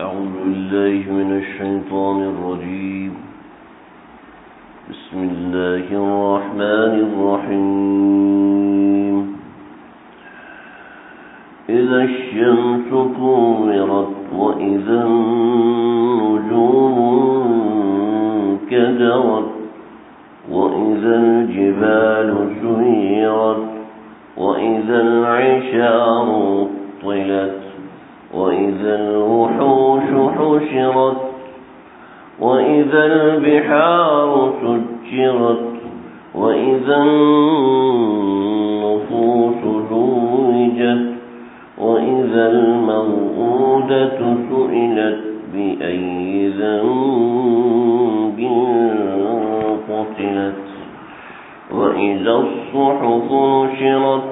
أعوذ بالله من الشيطان الرجيم. بسم الله الرحمن الرحيم. إذا الشمس كورت وإذا النجوم كدرت وإذا الجبال سيرت وإذا العشار طلت وإذا الوحوش حشرت وإذا البحار سجرت وإذا النفوس زوجت وإذا الموءودة سئلت بأي ذنب قتلت وإذا الصحف نشرت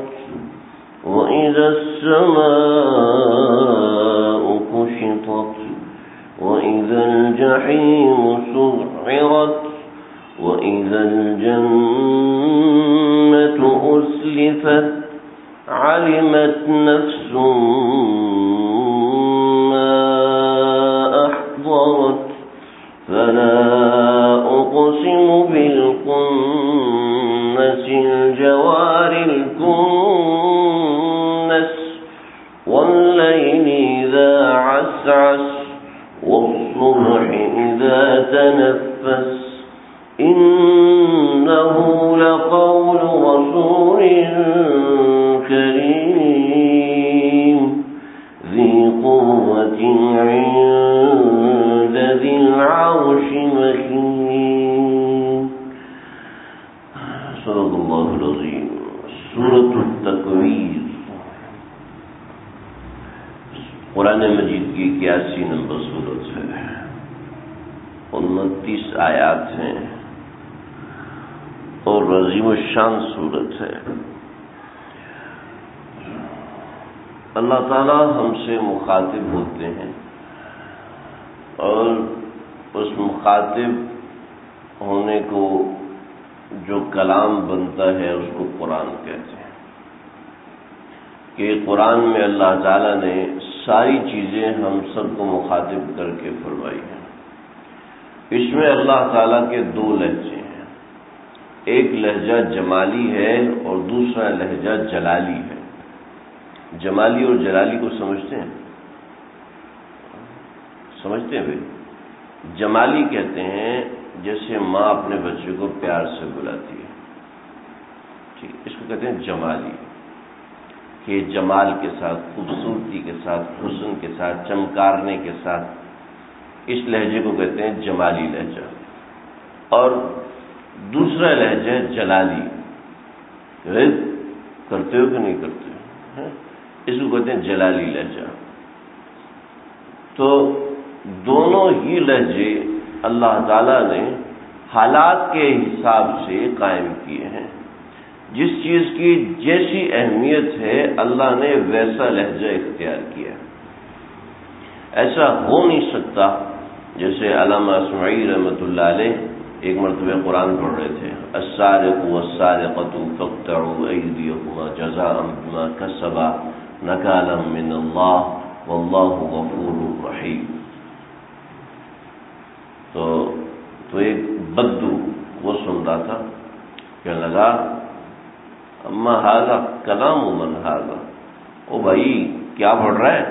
وإذا السماء كشطت وإذا الجحيم سعرت وإذا الجنة أزلفت علمت نفس ما أحضرت فلا أقسم بالخنس الجوار الكنس والليل إذا عسعس والصبح إذا تنفس إنه لقول رسول كريم ذي قوة عند ذي العرش مكين. صدق اللہ العظیم. سورۃ التکویر قرآن مجید کی 81 نمبر سورت ہے. 29 آیات ہیں اور عظیم الشان سورت ہے. اللہ تعالی ہم سے مخاطب ہوتے ہیں اور اس مخاطب ہونے کو جو کلام بنتا ہے اس کو قرآن کہتے ہیں. کہ قرآن میں اللہ تعالیٰ نے ساری چیزیں ہم سب کو مخاطب کر کے فرمائی ہیں. اس میں اللہ تعالیٰ کے 2 لہجے ہیں. ایک لہجہ جمالی ہے اور دوسرا لہجہ جلالی ہے. جمالی اور جلالی کو سمجھتے ہیں؟ سمجھتے ہیں بھائی؟ جمالی کہتے ہیں جیسے ماں اپنے بچے کو پیار سے بلاتی ہے، ٹھیک، اس کو کہتے ہیں جمالی. کہ جمال کے ساتھ، خوبصورتی کے ساتھ، حسن کے ساتھ، چمکارنے کے ساتھ، اس لہجے کو کہتے ہیں جمالی لہجہ. اور دوسرا لہجہ جلالی. کرتے ہو کہ نہیں کرتے ہو؟ اس کو کہتے ہیں جلالی لہجہ. تو دونوں ہی لہجے اللہ تعالیٰ نے حالات کے حساب سے قائم کیے ہیں. جس چیز کی جیسی اہمیت ہے اللہ نے ویسا لہجہ اختیار کیا. ایسا ہو نہیں سکتا. جیسے علامہ اسماعی رحمۃ اللہ علیہ ایک مرتبہ قرآن پڑھ رہے تھے، السارق والسارقۃ فاقطعوا ایدیہما جزاء بما کسبا نکالا من اللہ واللہ غفور رحیم. تو ایک بدو وہ سن رہا تھا، کہنے لگا اما ھذا کلام من ھذا. او بھائی کیا پڑھ رہا ہے؟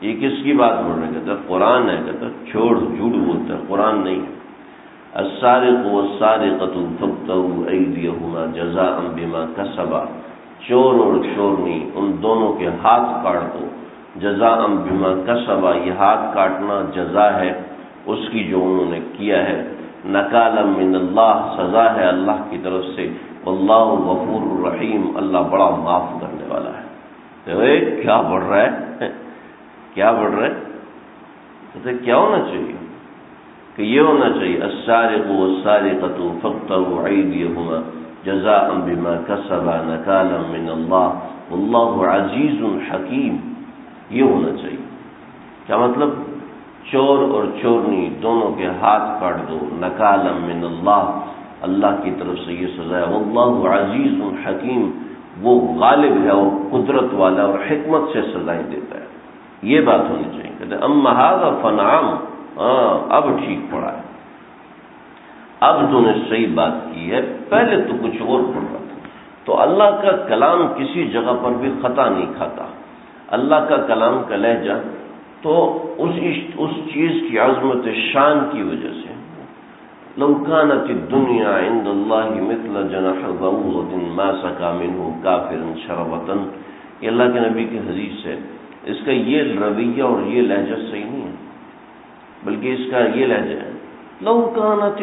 یہ کس کی بات پڑھ رہے ہیں؟ کہتا قرآن ہے. کہتا چھوڑ، جھوٹ بولتا ہے، قرآن نہیں. السارق والسارقۃ فاقطعوا ایدیہما جزاء بما کسبا، چور اور چورنی ان دونوں کے ہاتھ کاٹ دو. جزاء بما کسبا، یہ ہاتھ کاٹنا جزا ہے اس کی جو انہوں نے کیا ہے. نکالا من اللہ، سزا ہے اللہ کی طرف سے. واللہ غفور الرحیم، اللہ بڑا معاف کرنے والا ہے. تو کیا پڑھ رہا ہے؟ کیا پڑھ رہا ہے؟ کہتے کیا ہونا چاہیے؟ کہ یہ ہونا چاہیے السارق والسارقۃ فاقطعوا ایدیہما جزاء بما کسبا نکالا من اللہ واللہ عزیز حکیم. یہ ہونا چاہیے. کیا مطلب؟ چور اور چورنی دونوں کے ہاتھ کاٹ دو. نکالا من اللہ، اللہ کی طرف سے یہ سزا ہے. واللہ عزیز حکیم، وہ غالب ہے اور قدرت والا اور حکمت سے سزائیں دیتا ہے. یہ بات ہونی چاہیے. کہتے اما ھذا فنعم، اب ٹھیک پڑا ہے، اب تو نے صحیح بات کی ہے، پہلے تو کچھ اور پڑھ رہا تھا۔ تو اللہ کا کلام کسی جگہ پر بھی خطا نہیں کھاتا۔ اللہ کا کلام کا لہجہ تو اس چیز کی عظمت شان کی وجہ سے، لو كانت الدنيا عند الله مثل جناح بعوضة ما سقى منه كافر شربة، یہ اللہ کے نبی کی حدیث ہے۔ اس کا یہ رویہ اور یہ لہجہ صحیح نہیں ہے، بلکہ اس کا یہ لہجہ ہے لو كانت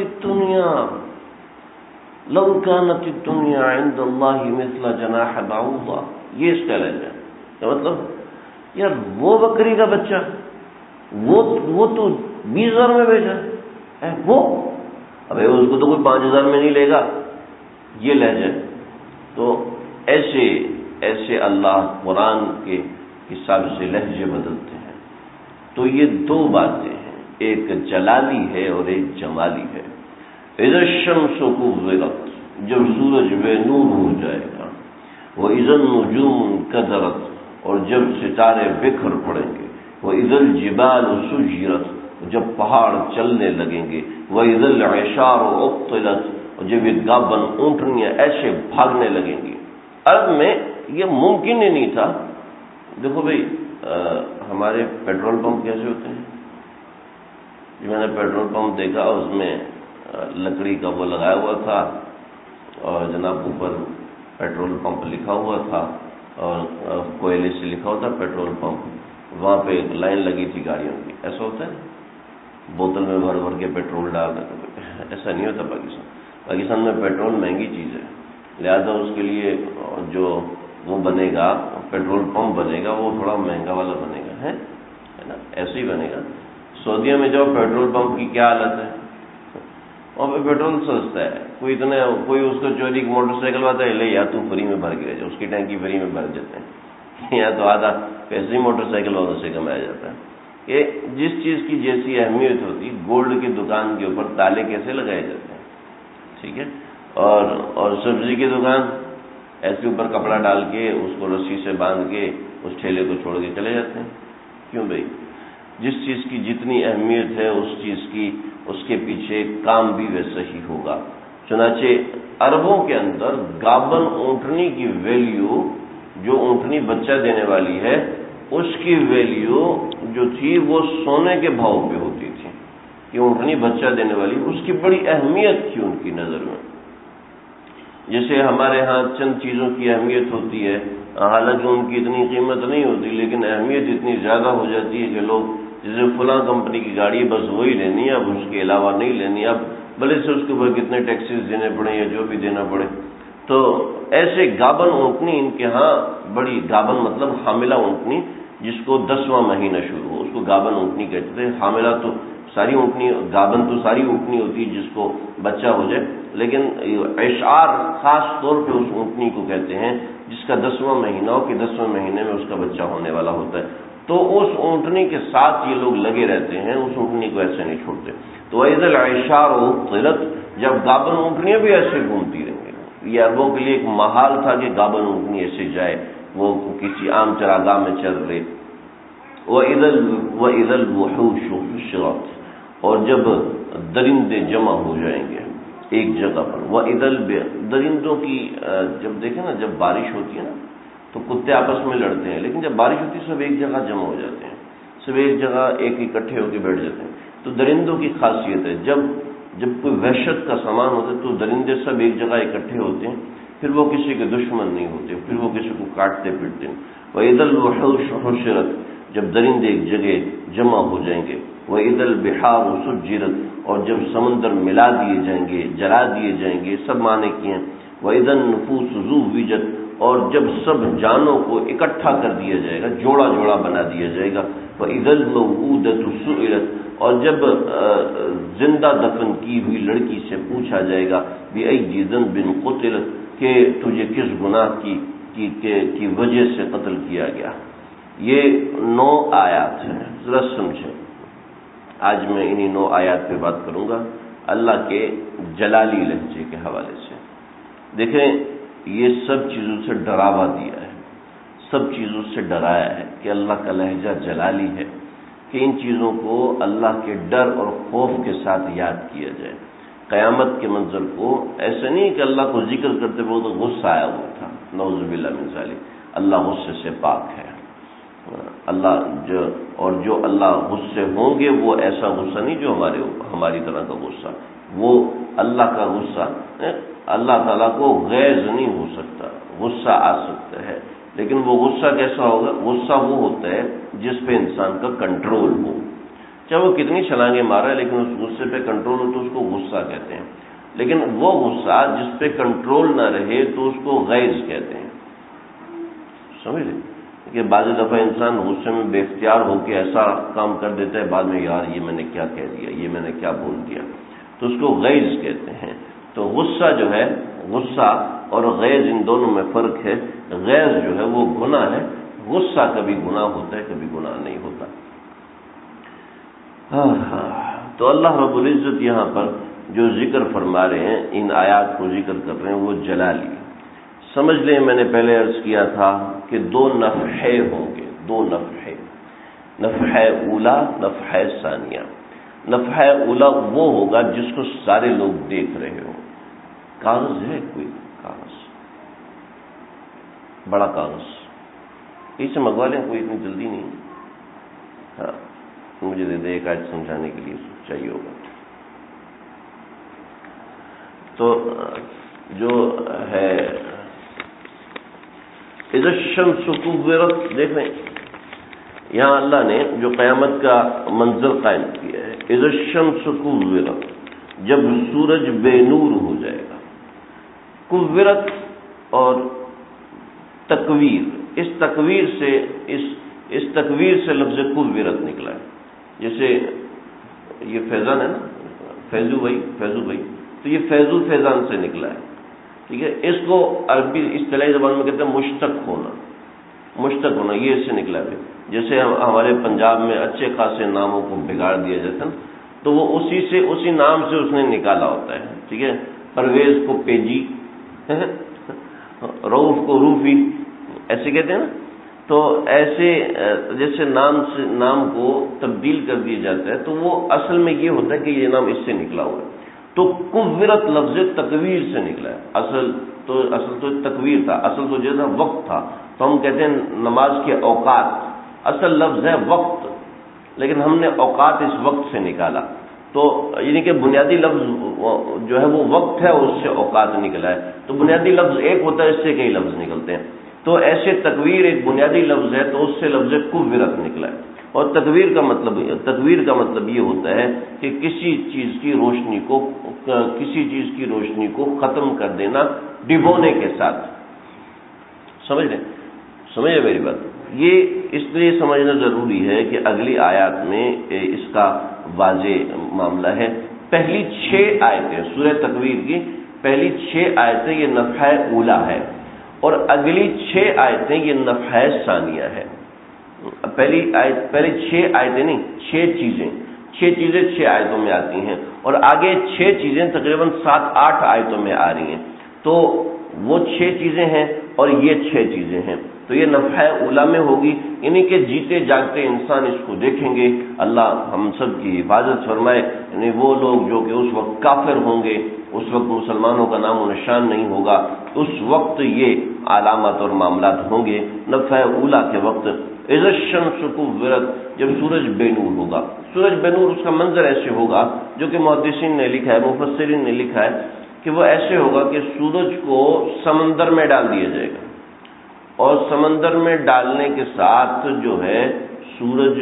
الدنيا عند الله مثل جناح بعوضة، یہ اس کا لہجہ ہے۔ مطلب یار وہ بکری کا بچہ وہ تو 20,000 میں بیچا ہے، وہ ابھی اس کو تو کوئی 5,000 میں نہیں لے گا، یہ لہجہ۔ تو ایسے اللہ قرآن کے حساب سے لہجے بدلتے ہیں۔ تو یہ دو باتیں ہیں، ایک جلالی ہے اور ایک جمالی ہے۔ اذا الشمس كورت، جب سورج بے نور ہو جائے گا، واذا النجوم انكدرت، اور جب ستارے بکھر پڑیں گے، واذا الجبال سجرت، جب پہاڑ چلنے لگیں گے، وَإِذَا الْعِشَارُ عُطِّلَتْ، اور جب یہ گابن اونٹنیاں ایسے بھاگنے لگیں گی۔ عرب میں یہ ممکن ہی نہیں تھا۔ دیکھو بھائی ہمارے پیٹرول پمپ کیسے ہوتے ہیں؟ میں نے پیٹرول پمپ دیکھا، اس میں لکڑی کا وہ لگایا ہوا تھا اور جناب اوپر پیٹرول پمپ لکھا ہوا تھا اور کوئلے سے لکھا ہوا تھا پیٹرول پمپ، وہاں پہ ایک لائن لگی تھی گاڑیوں کی۔ ایسا ہوتا ہے بوتل میں بھر بھر کے پیٹرول ڈال دیتے، ایسا نہیں ہوتا پاکستان میں پیٹرول مہنگی چیز ہے، لہذا اس کے لیے جو وہ بنے گا پیٹرول پمپ بنے گا وہ تھوڑا مہنگا والا بنے گا، ہے نا، ایسے ہی بنے گا۔ سعودیہ میں جاؤ پیٹرول پمپ کی کیا حالت ہے، وہاں پہ پیٹرول سستا ہے، کوئی اس کو چوری کی موٹر سائیکل والا ہے، لے یا تو فری میں بھر کے لے جاؤ، اس کی ٹینکی فری میں بھر جاتے ہیں، یا تو آدھا پیسے ہی موٹر سائیکل والوں سے کمایا جاتا ہے۔ کہ جس چیز کی جیسی اہمیت ہوتی، گولڈ کی دکان کے اوپر تالے کیسے لگائے جاتے ہیں، ٹھیک ہے، اور سبزی کی دکان ایسے اوپر کپڑا ڈال کے اس کو رسی سے باندھ کے اس ٹھیلے کو چھوڑ کے چلے جاتے ہیں۔ کیوں بھائی؟ جس چیز کی جتنی اہمیت ہے اس چیز کی اس کے پیچھے کام بھی ویسا ہی ہوگا۔ چنانچہ عربوں کے اندر گابن اونٹنی کی ویلیو، جو اونٹنی بچہ دینے والی ہے، اس کی ویلیو جو تھی وہ سونے کے بھاؤ پہ ہوتی تھی کہ اونٹنی بچہ دینے والی، اس کی بڑی اہمیت تھی ان کی نظر میں۔ جیسے ہمارے ہاں چند چیزوں کی اہمیت ہوتی ہے، حالانکہ ان کی اتنی قیمت نہیں ہوتی، لیکن اہمیت اتنی زیادہ ہو جاتی ہے کہ لوگ جیسے فلاں کمپنی کی گاڑی بس وہی لینی ہے، اب اس کے علاوہ نہیں لینی، اب بھلے سے اس کے اوپر کتنے ٹیکسز دینے پڑے یا جو بھی دینا پڑے۔ تو ایسے گابن اونٹنی ان کے ہاں بڑی، گابن مطلب حاملہ اونٹنی، جس کو 10واں مہینہ شروع ہو اس کو گابن اونٹنی کہتے تھے۔ حاملہ تو ساری اونٹنی، گابن تو ساری اونٹنی ہوتی ہے جس کو بچہ ہو جائے، لیکن اشعار خاص طور پہ اس اونٹنی کو کہتے ہیں جس کا 10واں مہینہ ہو کہ 10ویں مہینے میں اس کا بچہ ہونے والا ہوتا ہے۔ تو اس اونٹنی کے ساتھ یہ لوگ لگے رہتے ہیں، اس اونٹنی کو ایسے نہیں چھوڑتے۔ تو وَإِذَا الْعِشَارُ عُطِّلَتْ، جب گابن اونٹنیاں بھی ایسے گھومتی رہیں گی، یہ عربوں کے لیے ایک محال تھا کہ گابن اونٹنی ایسے جائے، وہ کسی عام چراگاہ میں چل رہے۔ وَإِذَا الْوُحُوشُ حُشِرَتْ، اور جب درندے جمع ہو جائیں گے ایک جگہ پر۔ وَإِذَا درندوں کی جب دیکھیں نا، جب بارش ہوتی ہے نا تو کتے آپس میں لڑتے ہیں، لیکن جب بارش ہوتی ہے سب ایک جگہ جمع ہو جاتے ہیں، سب ایک جگہ ایک اکٹھے ہو کے بیٹھ جاتے ہیں۔ تو درندوں کی خاصیت ہے، جب کوئی وحشت کا سامان ہوتا ہے تو درندے سب ایک جگہ اکٹھے ہوتے ہیں، پھر وہ کسی کے دشمن نہیں ہوتے، پھر وہ کسی کو کاٹتے پیٹتے ہیں۔ وَإِذَا الْوُحُوشُ حُشِرَتْ، جب درندے ایک جگہ جمع ہو جائیں گے۔ وَإِذَا الْبِحَارُ سُجِّرَتْ، اور جب سمندر ملا دیے جائیں گے، جلا دیے جائیں گے، سب معنی کیے ہیں۔ وَإِذَا النُّفُوسُ زُوِّجَتْ، اور جب سب جانوں کو اکٹھا کر دیا جائے گا، جوڑا جوڑا بنا دیا جائے گا۔ وَإِذَا الْمَوْءُودَةُ سُئِلَتْ، اور جب زندہ دفن کی ہوئی لڑکی سے پوچھا جائے گا بِأَيِّ ذَنبٍ قُتِلَتْ، کہ تجھے کس گناہ کی وجہ سے قتل کیا گیا۔ یہ 9 آیات ہیں، ذرا سمجھیں۔ آج میں انہی 9 آیات پہ بات کروں گا اللہ کے جلالی لہجے کے حوالے سے۔ دیکھیں یہ سب چیزوں سے ڈراوا دیا ہے، سب چیزوں سے ڈرایا ہے کہ اللہ کا لہجہ جلالی ہے، کہ ان چیزوں کو اللہ کے ڈر اور خوف کے ساتھ یاد کیا جائے۔ قیامت کے منظر کو ایسا نہیں کہ اللہ کو ذکر کرتے وقت تو غصہ آیا ہوا تھا، نعوذ باللہ من ذالک، اللہ غصے سے پاک ہے۔ اللہ جو اللہ غصے ہوں گے وہ ایسا غصہ نہیں جو ہماری طرح کا غصہ، وہ اللہ کا غصہ، اللہ تعالیٰ کو غیظ نہیں ہو سکتا، غصہ آ سکتا ہے، لیکن وہ غصہ کیسا ہوگا؟ غصہ وہ ہوتا ہے جس پہ انسان کا کنٹرول ہو، چاہے وہ کتنی چھلانگیں مارا ہے لیکن اس غصے پہ کنٹرول ہو تو اس کو غصہ کہتے ہیں، لیکن وہ غصہ جس پہ کنٹرول نہ رہے تو اس کو غیظ کہتے ہیں۔ سمجھ لیں کہ بعض دفعہ انسان غصے میں بے اختیار ہو کے ایسا کام کر دیتا ہے، بعد میں یار یہ میں نے کیا کہہ دیا، یہ میں نے کیا بول دیا، تو اس کو غیظ کہتے ہیں۔ تو غصہ جو ہے، غصہ اور غیظ ان دونوں میں فرق ہے۔ غیظ جو ہے وہ گناہ ہے، غصہ کبھی گناہ ہوتا ہے کبھی گناہ نہیں ہوتا۔ تو اللہ رب العزت یہاں پر جو ذکر فرما رہے ہیں، ان آیات کو ذکر کر رہے ہیں، وہ جلالی۔ سمجھ لیں میں نے پہلے عرض کیا تھا کہ دو نفحے ہوں گے، دو نفحے، نفحہ اولا، نفحہ ثانیہ۔ نفحہ اولا وہ ہوگا جس کو سارے لوگ دیکھ رہے ہوں۔ کاغذ ہے کوئی؟ کاغذ، بڑا کاغذ، اسے منگوا لیں، کوئی اتنی جلدی نہیں۔ ہاں مجھے دے دے، ایک آیت سمجھانے کے لیے چاہیے ہوگا۔ تو جو ہے اذا الشمس کورت، دیکھ لیں یہاں اللہ نے جو قیامت کا منظر قائم کیا ہے، اذا الشمس کورت، جب سورج بے نور ہو جائے گا۔ کورت اور تکویر، اس تکویر سے لفظ کورت نکلا ہے۔ جیسے یہ فیضان ہے نا، فیضو بھائی، تو یہ فیضو فیضان سے نکلا ہے، ٹھیک ہے۔ اس کو عربی اصطلاحی زبان میں کہتے ہیں مشتق ہونا، یہ اس سے نکلا ہے۔ جیسے ہمارے پنجاب میں اچھے خاصے ناموں کو بگاڑ دیا جاتا ہے تو وہ اسی نام سے اس نے نکالا ہوتا ہے، ٹھیک ہے۔ پرویز کو پیجی، روف کو روفی، ایسے کہتے ہیں نا۔ تو ایسے جیسے نام کو تبدیل کر دیا جاتا ہے تو وہ اصل میں یہ ہوتا ہے کہ یہ نام اس سے نکلا ہوا ہے۔ تو کورت لفظ تکویر سے نکلا ہے۔ اصل تو تکویر تھا، اصل تو جیسا وقت تھا، تو ہم کہتے ہیں نماز کے اوقات، اصل لفظ ہے وقت، لیکن ہم نے اوقات اس وقت سے نکالا، تو یعنی کہ بنیادی لفظ جو ہے وہ وقت ہے اور اس سے اوقات نکلا ہے۔ تو بنیادی لفظ ایک ہوتا ہے، اس سے کئی لفظ نکلتے ہیں۔ تو ایسے تکویر ایک بنیادی لفظ ہے تو اس سے لفظ کورت نکلا ہے۔ اور تکویر کا مطلب یہ ہوتا ہے کہ کسی چیز کی روشنی کو ختم کر دینا ڈبونے کے ساتھ۔ سمجھے میری بات؟ یہ اس لیے سمجھنا ضروری ہے کہ اگلی آیات میں اس کا واضح معاملہ ہے۔ پہلی 6 آیتیں سورہ تکویر کی، پہلی 6 آیتیں یہ نفحہ اولا ہے، اور اگلی 6 آیتیں یہ نفحہ ثانیہ ہے۔ پہلی 6 آیتیں نہیں، 6 چیزیں 6 آیتوں میں آتی ہیں، اور آگے 6 چیزیں تقریباً 7-8 آیتوں میں آ رہی ہیں۔ تو وہ 6 چیزیں ہیں اور یہ 6 چیزیں ہیں، تو یہ نفحہ اولا میں ہوگی، یعنی کہ جیتے جاگتے انسان اس کو دیکھیں گے۔ اللہ ہم سب کی حفاظت فرمائے، یعنی وہ لوگ جو کہ اس وقت کافر ہوں گے، اس وقت مسلمانوں کا نام و نشان نہیں ہوگا، اس وقت یہ علامات اور معاملات ہوں گے۔ نفحہ اولا کے وقت اذا الشمس کورت، جب سورج بے نور ہوگا۔ سورج بے نور، اس کا منظر ایسے ہوگا جو کہ محدثین نے لکھا ہے، مفسرین نے لکھا ہے کہ وہ ایسے ہوگا کہ سورج کو سمندر میں ڈال دیا جائے گا، اور سمندر میں ڈالنے کے ساتھ جو ہے سورج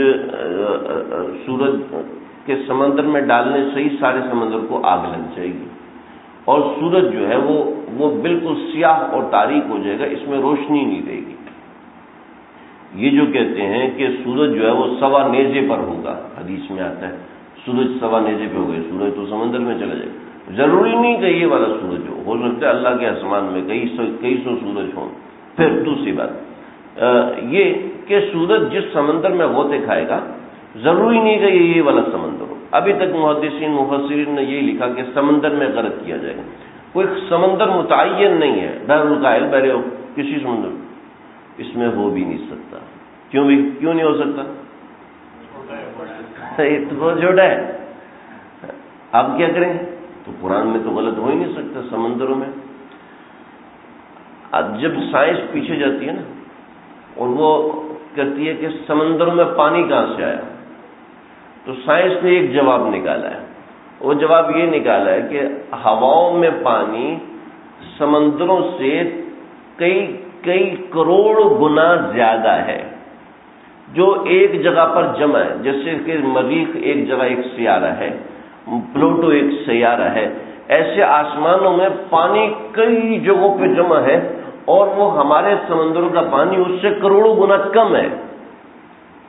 کے سمندر میں ڈالنے سے ہی سارے سمندر کو آگ لگ جائے گی، اور سورج جو ہے وہ بالکل سیاہ اور تاریک ہو جائے گا، اس میں روشنی نہیں رہے گی۔ یہ جو کہتے ہیں کہ سورج جو ہے وہ سوا نیزے پر ہوگا، حدیث میں آتا ہے سورج سوا نیزے پہ ہوگا، سورج تو سمندر میں چلا جائے گا۔ ضروری نہیں کہ یہ والا سورج ہو سکتا ہے اللہ کے آسمان میں کئی سو سورج ہوں۔ پھر دوسری بات یہ کہ سورج جس سمندر میں غوطے کھائے گا، ضروری نہیں کہ یہ والا سمندر ہو۔ ابھی تک محدثین مفسرین نے یہی لکھا کہ سمندر میں غرق کیا جائے گا، کوئی سمندر متعین نہیں ہے، بحر الکاہل، بحر کسی سمندر اس میں ہو بھی نہیں سکتا۔ کیوں نہیں ہو سکتا؟ تو بہت چھوٹا ہے، آپ کیا کریں؟ تو قرآن میں تو غلط ہو ہی نہیں سکتا سمندروں میں۔ اب جب سائنس پیچھے جاتی ہے نا اور وہ کہتی ہے کہ سمندروں میں پانی کہاں سے آیا، تو سائنس نے ایک جواب نکالا ہے، وہ جواب یہ نکالا ہے کہ ہواؤں میں پانی سمندروں سے کئی کروڑ گنا زیادہ ہے جو ایک جگہ پر جمع ہے، جیسے کہ مریخ ایک جگہ ایک سیارہ ہے، پلوٹو ایک سیارہ ہے، ایسے آسمانوں میں پانی کئی جگہوں پہ جمع ہے اور وہ ہمارے سمندروں کا پانی اس سے کروڑوں گنا کم ہے۔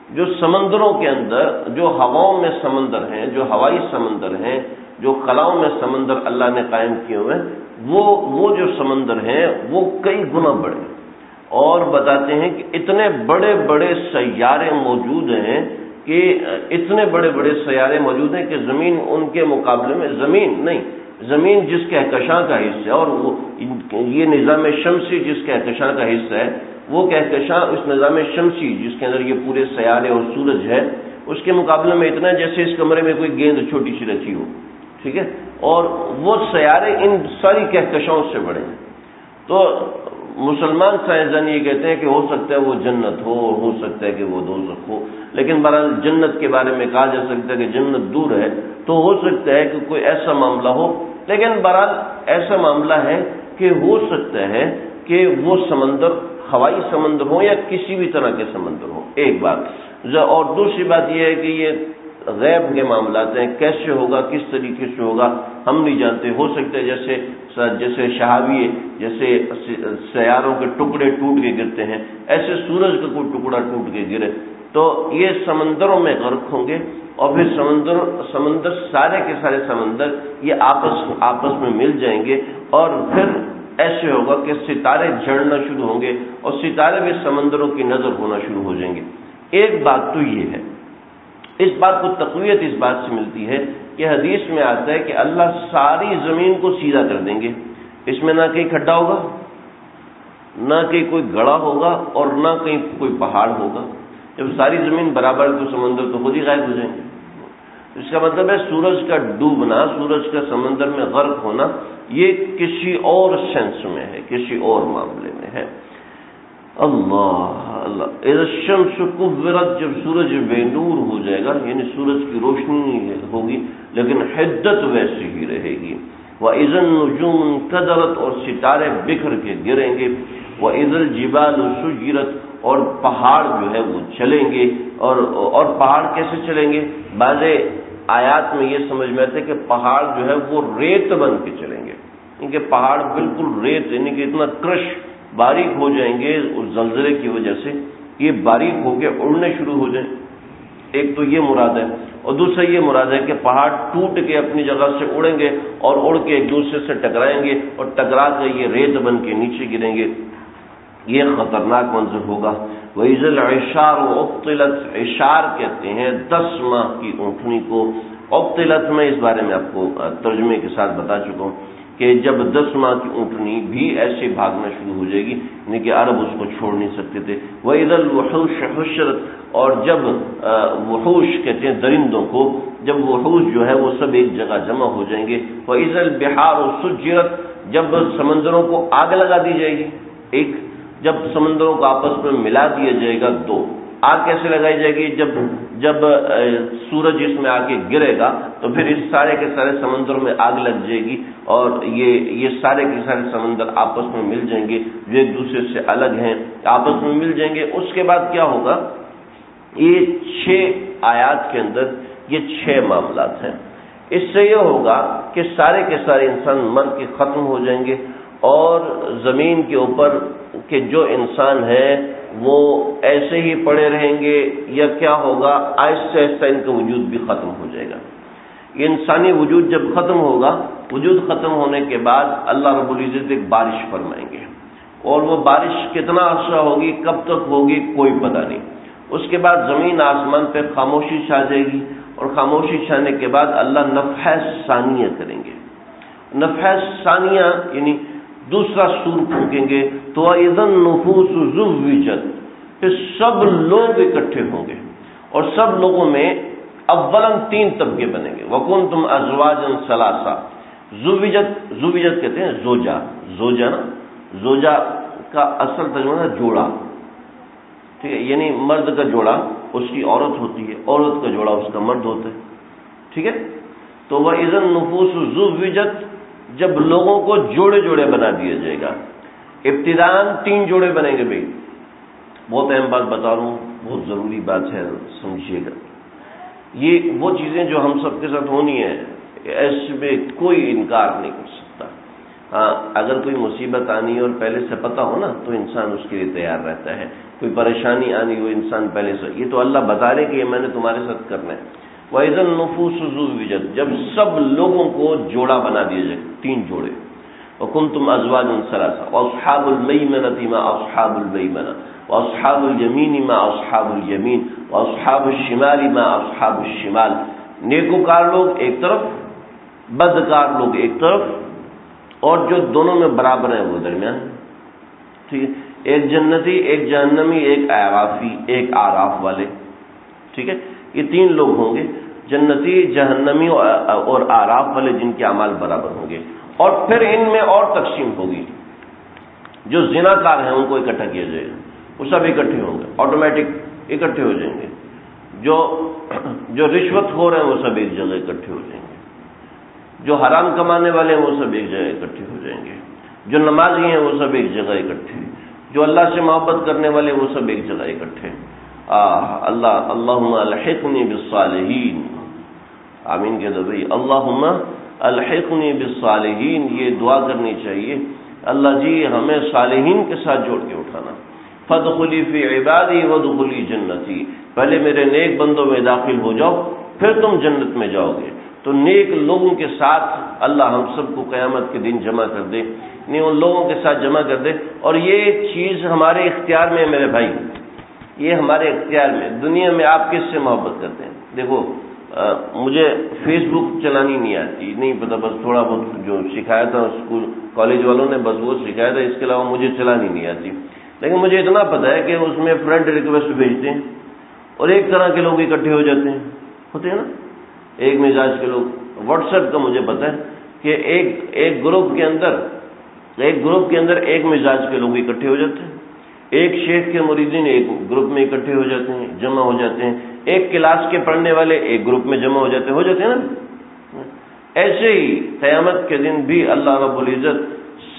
جو سمندروں کے اندر، جو ہواؤں میں سمندر ہیں، جو ہوائی سمندر ہیں، جو خلاؤں میں سمندر اللہ نے قائم کیے ہوئے ہیں، وہ جو سمندر ہیں وہ کئی گنا بڑے، اور بتاتے ہیں کہ اتنے بڑے بڑے سیارے موجود ہیں کہ اتنے بڑے بڑے سیارے موجود ہیں کہ زمین ان کے مقابلے میں زمین جس کہکشاں کا حصہ ہے، اور وہ یہ نظام شمسی جس کہکشاں کا حصہ ہے، وہ کہکشاں اس نظام شمسی جس کے اندر یہ پورے سیارے اور سورج ہے، اس کے مقابلے میں اتنا جیسے اس کمرے میں کوئی گیند چھوٹی سی رکھی ہو، ٹھیک ہے، اور وہ سیارے ان ساری کہکشاؤں سے بڑے ہیں۔ تو مسلمان سائنسدان یہ کہتے ہیں کہ ہو سکتا ہے وہ جنت ہو سکتا ہے کہ وہ دوزخ ہو، لیکن بہرحال جنت کے بارے میں کہا جا سکتا ہے کہ جنت دور ہے، تو ہو سکتا ہے کہ کوئی ایسا معاملہ ہو، لیکن بہرحال ایسا معاملہ ہے کہ ہو سکتا ہے کہ وہ سمندر ہوائی سمندر ہو یا کسی بھی طرح کے سمندر ہو، ایک بات۔ اور دوسری بات یہ ہے کہ یہ غیب کے معاملات ہیں، کیسے ہوگا، کس طریقے سے ہوگا ہم نہیں جانتے۔ ہو سکتا ہے جیسے شہابی، جیسے سیاروں کے ٹکڑے ٹوٹ کے گرتے ہیں، ایسے سورج کا کوئی ٹکڑا ٹوٹ کے گرے تو یہ سمندروں میں غرق ہوں گے، اور پھر سمندر سارے کے سارے سمندر یہ آپس میں مل جائیں گے، اور پھر ایسے ہوگا کہ ستارے جھڑنا شروع ہوں گے اور ستارے بھی سمندروں کی نظر ہونا شروع ہو جائیں گے۔ ایک بات تو یہ ہے، اس بات کو تقویت اس بات سے ملتی ہے کہ حدیث میں آتا ہے کہ اللہ ساری زمین کو سیدھا کر دیں گے، اس میں نہ کہیں کھڈا ہوگا، نہ کہیں کوئی گڑھا ہوگا، اور نہ کہیں کوئی پہاڑ ہوگا۔ جب ساری زمین برابر تو سمندر تو خود ہی غائب ہو جائیں گے۔ اس کا مطلب ہے سورج کا ڈوبنا، سورج کا سمندر میں غرق ہونا، یہ کسی اور سینس میں ہے، کسی اور معاملے میں ہے۔ اللہ اذا الشمس کورت، جب سورج بے نور ہو جائے گا، یعنی سورج کی روشنی نہیں ہوگی لیکن حدت ویسی ہی رہے گی۔ وَإِذَا النُّجُومُ انكَدَرَتْ، اور ستارے بکھر کے گریں گے۔ وَإِذَا الْجِبَالُ سُجِّرَتْ، اور پہاڑ جو ہے وہ چلیں گے، اور پہاڑ کیسے چلیں گے؟ بعض آیات میں یہ سمجھ میں آتا ہے کہ پہاڑ جو ہے وہ ریت بن کے چلیں گے، کیونکہ پہاڑ بالکل ریت، یعنی کہ اتنا کرش باریک ہو جائیں گے اس زلزلے کی وجہ سے، یہ باریک ہو کے اڑنے شروع ہو جائیں۔ ایک تو یہ مراد ہے، اور دوسرا یہ مراد ہے کہ پہاڑ ٹوٹ کے اپنی جگہ سے اڑیں گے اور اڑ کے ایک دوسرے سے ٹکرائیں گے، اور ٹکرا کے یہ ریت بن کے نیچے گریں گے۔ یہ خطرناک منظر ہوگا۔ وَإِذَا الْعِشَارُ عُطِّلَتْ، عشار کہتے ہیں 10 ماہ کی اونٹنی کو۔ عُطِّلَتْ میں اس بارے میں آپ کو ترجمے کے ساتھ بتا چکا ہوں کہ جب 10 ماہ کی اونٹنی بھی ایسے بھاگنا شروع ہو جائے گی، یعنی کہ عرب اس کو چھوڑ نہیں سکتے تھے۔ وَإِذَا الْوُحُوشُ حُشِّرَتْ، اور جب وحوش کہتے ہیں درندوں کو، جب وحوش جو ہے وہ سب ایک جگہ جمع ہو جائیں گے۔ وَإِذَا الْبِحَارُ سُجِّرَتْ، جب سمندروں کو آگ لگا دی جائے گی، ایک جب سمندروں کو آپس میں ملا دیا جائے گا، 2 آگ کیسے لگائی جائے گی؟ جب سورج اس میں آ کے گرے گا تو پھر اس سارے کے سارے سمندروں میں آگ لگ جائے گی، اور یہ سارے کے سارے سمندر آپس میں مل جائیں گے، جو ایک دوسرے سے الگ ہیں آپس میں مل جائیں گے۔ اس کے بعد کیا ہوگا؟ یہ 6 آیات کے اندر یہ 6 معاملات ہیں۔ اس سے یہ ہوگا کہ سارے کے سارے انسان مر کے ختم ہو جائیں گے، اور زمین کے اوپر کہ جو انسان ہیں وہ ایسے ہی پڑے رہیں گے، یا کیا ہوگا؟ آہستہ آہستہ ان کا وجود بھی ختم ہو جائے گا۔ یہ انسانی وجود جب ختم ہوگا، وجود ختم ہونے کے بعد اللہ رب العزت ایک بارش فرمائیں گے، اور وہ بارش کتنا عرصہ ہوگی، کب تک ہوگی، کوئی پتہ نہیں۔ اس کے بعد زمین آسمان پہ خاموشی چھا جائے گی، اور خاموشی چھانے کے بعد اللہ نفخہ ثانیہ کریں گے۔ نفخہ ثانیہ یعنی دوسرا سور پھونکیں گے، تو اذا النفوس زوجت، پھر سب لوگ اکٹھے ہوں گے، اور سب لوگوں میں اولاً 3 طبقے بنیں گے. وکنتم ازواجا ثلاثا. زوجت کہتے ہیں زوجہ نا، زوجہ کا اصل ترجمہ ہے جوڑا، ٹھیک ہے، یعنی مرد کا جوڑا اس کی عورت ہوتی ہے، عورت کا جوڑا اس کا مرد ہوتا ہے، ٹھیک ہے. تو وَإِذَا النُّفُوسُ زُوِّجَتْ، جب لوگوں کو جوڑے جوڑے بنا دیا جائے گا. ابتداءً 3 جوڑے بنیں گے. بھائی بہت اہم بات بتا رہا ہوں، بہت ضروری بات ہے، سمجھیے گا. یہ وہ چیزیں جو ہم سب کے ساتھ ہونی ہے، ایسے میں کوئی انکار نہیں کر سکتا. ہاں اگر کوئی مصیبت آنی ہے اور پہلے سے پتہ ہو نا تو انسان اس کے لیے تیار رہتا ہے. کوئی پریشانی آنی ہو انسان پہلے سے، یہ تو اللہ بتا رہے کہ یہ میں نے تمہارے ساتھ کرنا ہے. وَإِذَا النُّفُوسُ زُوِّجَتْ، جب سب لوگوں کو جوڑا بنا دیا جائے، 3 جوڑے. وَكُنْتُمْ أَزْوَاجًا ثَلَاثًا وَأَصْحَابُ الْمَيْمَنَةِ مَا أَصْحَابُ الْمَيْمَنَةِ وَأَصْحَابُ الْيَمِينِ مَا أَصْحَابُ الْيَمِينِ وَأَصْحَابُ الشِّمَالِ مَا أَصْحَابُ الشِّمَالِ. نیکوکار لوگ ایک طرف، بدکار لوگ ایک طرف، اور جو دونوں میں برابر ہیں وہ درمیان. ٹھیک ہے، ایک جنتی، ایک جہنمی، ایک اعرافی، ایک آراف والے. ٹھیک ہے، یہ 3 لوگ ہوں گے، جنتی، جہنمی اور آراف والے، جن کے اعمال برابر ہوں گے. اور پھر ان میں اور تقسیم ہوگی. جو زناکار ہیں ان کو اکٹھا کیا جائے گا، وہ سب اکٹھے ہوں گے، آٹومیٹک اکٹھے ہو جائیں گے. جو رشوت خور ہیں وہ سب ایک جگہ اکٹھے ہو جائیں گے. جو حرام کمانے والے ہیں وہ سب ایک جگہ اکٹھے ہو جائیں گے. جو نمازی ہیں وہ سب ایک جگہ اکٹھے. جو اللہ سے محبت کرنے والے وہ سب ایک جگہ اکٹھے. اللہم الحقنی بالصالحین. آمین کہہ دو بھائی، اللہم الحقنی بالصالحین. یہ دعا کرنی چاہیے، اللہ جی ہمیں صالحین کے ساتھ جوڑ کے اٹھانا. فادخلی فی عبادی وادخلی جنتی. پہلے میرے نیک بندوں میں داخل ہو جاؤ، پھر تم جنت میں جاؤ گے. تو نیک لوگوں کے ساتھ اللہ ہم سب کو قیامت کے دن جمع کر دے، نہیں ان لوگوں کے ساتھ جمع کر دے. اور یہ چیز ہمارے اختیار میں ہے میرے بھائی، یہ ہمارے اختیار میں. دنیا میں آپ کس سے محبت کرتے ہیں؟ دیکھو مجھے فیس بک چلانی نہیں آتی، نہیں پتہ، بس تھوڑا بہت جو سکھایا تھا اسکول کالج والوں نے بس وہ سکھایا تھا، اس کے علاوہ مجھے چلانی نہیں آتی. لیکن مجھے اتنا پتہ ہے کہ اس میں فرینڈ ریکویسٹ بھیجتے ہیں اور ایک طرح کے لوگ اکٹھے ہو جاتے ہیں، ہوتے ہیں نا ایک مزاج کے لوگ. واٹس ایپ کا مجھے پتہ ہے کہ ایک گروپ کے اندر ایک مزاج کے لوگ اکٹھے ہو جاتے ہیں. ایک شیخ کے مریدین ایک گروپ میں اکٹھے ہو جاتے ہیں، جمع ہو جاتے ہیں. ایک کلاس کے پڑھنے والے ایک گروپ میں جمع ہو جاتے ہیں نا. ایسے ہی قیامت کے دن بھی اللہ رب العزت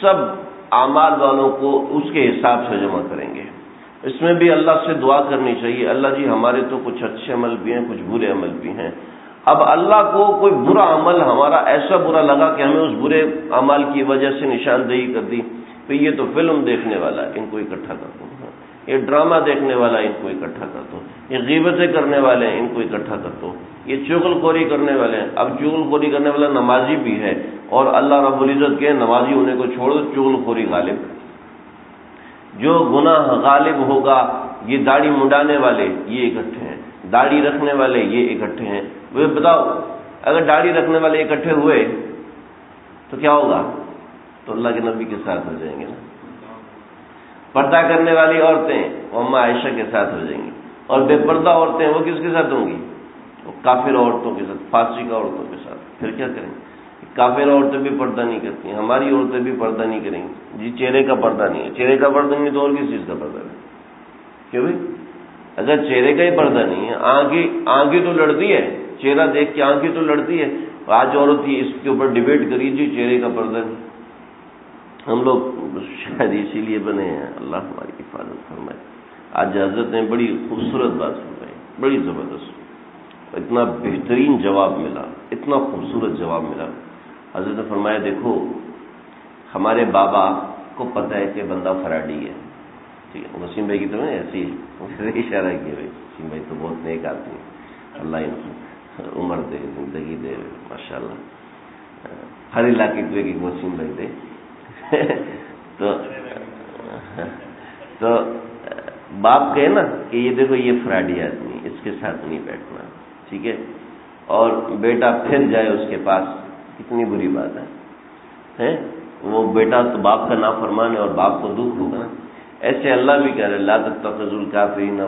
سب اعمال والوں کو اس کے حساب سے جمع کریں گے. اس میں بھی اللہ سے دعا کرنی چاہیے، اللہ جی ہمارے تو کچھ اچھے عمل بھی ہیں، کچھ برے عمل بھی ہیں. اب اللہ کو کوئی برا عمل ہمارا ایسا برا لگا کہ ہمیں اس برے عمل کی وجہ سے نشاندہی کر دی، تو یہ تو فلم دیکھنے والا ہے، ان کو اکٹھا کر دو. یہ ڈرامہ دیکھنے والا ہے، ان کو اکٹھا کر دو. یہ غیبتیں کرنے والے ہیں، ان کو اکٹھا کر دو. یہ چغل خوری کرنے والے ہیں. اب چغل خوری کرنے والا نمازی بھی ہے، اور اللہ رب العزت کے نمازی ہونے کو چھوڑ دو، چغل خوری غالب. جو گناہ غالب ہوگا، یہ داڑھی منڈانے والے یہ اکٹھے ہیں، داڑھی رکھنے والے یہ اکٹھے ہیں. وہ بتاؤ اگر داڑھی رکھنے والے اکٹھے ہوئے تو کیا ہوگا؟ تو اللہ کے نبی کے ساتھ ہو جائیں گے نا. پردہ کرنے والی عورتیں وہ اماں عائشہ کے ساتھ ہو جائیں گی، اور بے پردہ عورتیں وہ کس کے ساتھ ہوں گی؟ وہ کافر عورتوں کے ساتھ، فاسقہ عورتوں کے ساتھ. پھر کیا کریں گے؟ کافر عورتیں بھی پردہ نہیں کرتی ہیں، ہماری عورتیں بھی پردہ نہیں کریں گی. جی چہرے کا پردہ نہیں ہے، چہرے کا پردہ نہیں تو اور کس چیز کا پردہ ہے؟ کیوں بھائی؟ اگر چہرے کا ہی پردہ نہیں ہے، آنکھیں تو لڑتی ہے، چہرہ دیکھ کے آنکھیں تو لڑتی ہے. آج عورت کی اس کے اوپر ڈیبیٹ کری جی چہرے کا پردہ نہیں. ہم لوگ شاید اسی لیے بنے ہیں، اللہ ہماری حفاظت فرمائے. آج حضرت نے بڑی خوبصورت بات فرمائی، بڑی زبردست، اتنا بہترین جواب ملا، اتنا خوبصورت جواب ملا. حضرت نے فرمایا دیکھو ہمارے بابا کو پتہ ہے کہ بندہ فراڈی ہے، ٹھیک ہے. وسیم بھائی کی تو نہیں ایسی اشارہ کیا بھائی، وسیم بھائی تو بہت نیک آدمی ہیں، اللہ ان عمر دے، زندگی دے، ماشاءاللہ. ہر علاقے کو ایک وسیم بھائی دے. تو باپ کہے نا کہ یہ دیکھو یہ فراڈی آدمی، اس کے ساتھ نہیں بیٹھنا، ٹھیک ہے. اور بیٹا پھر جائے اس کے پاس، کتنی بری بات ہے. وہ بیٹا تو باپ کا نافرمان ہے اور باپ کو دکھ ہوگا نا. ایسے اللہ بھی کہہ رہے لا تتخذوا الکافرین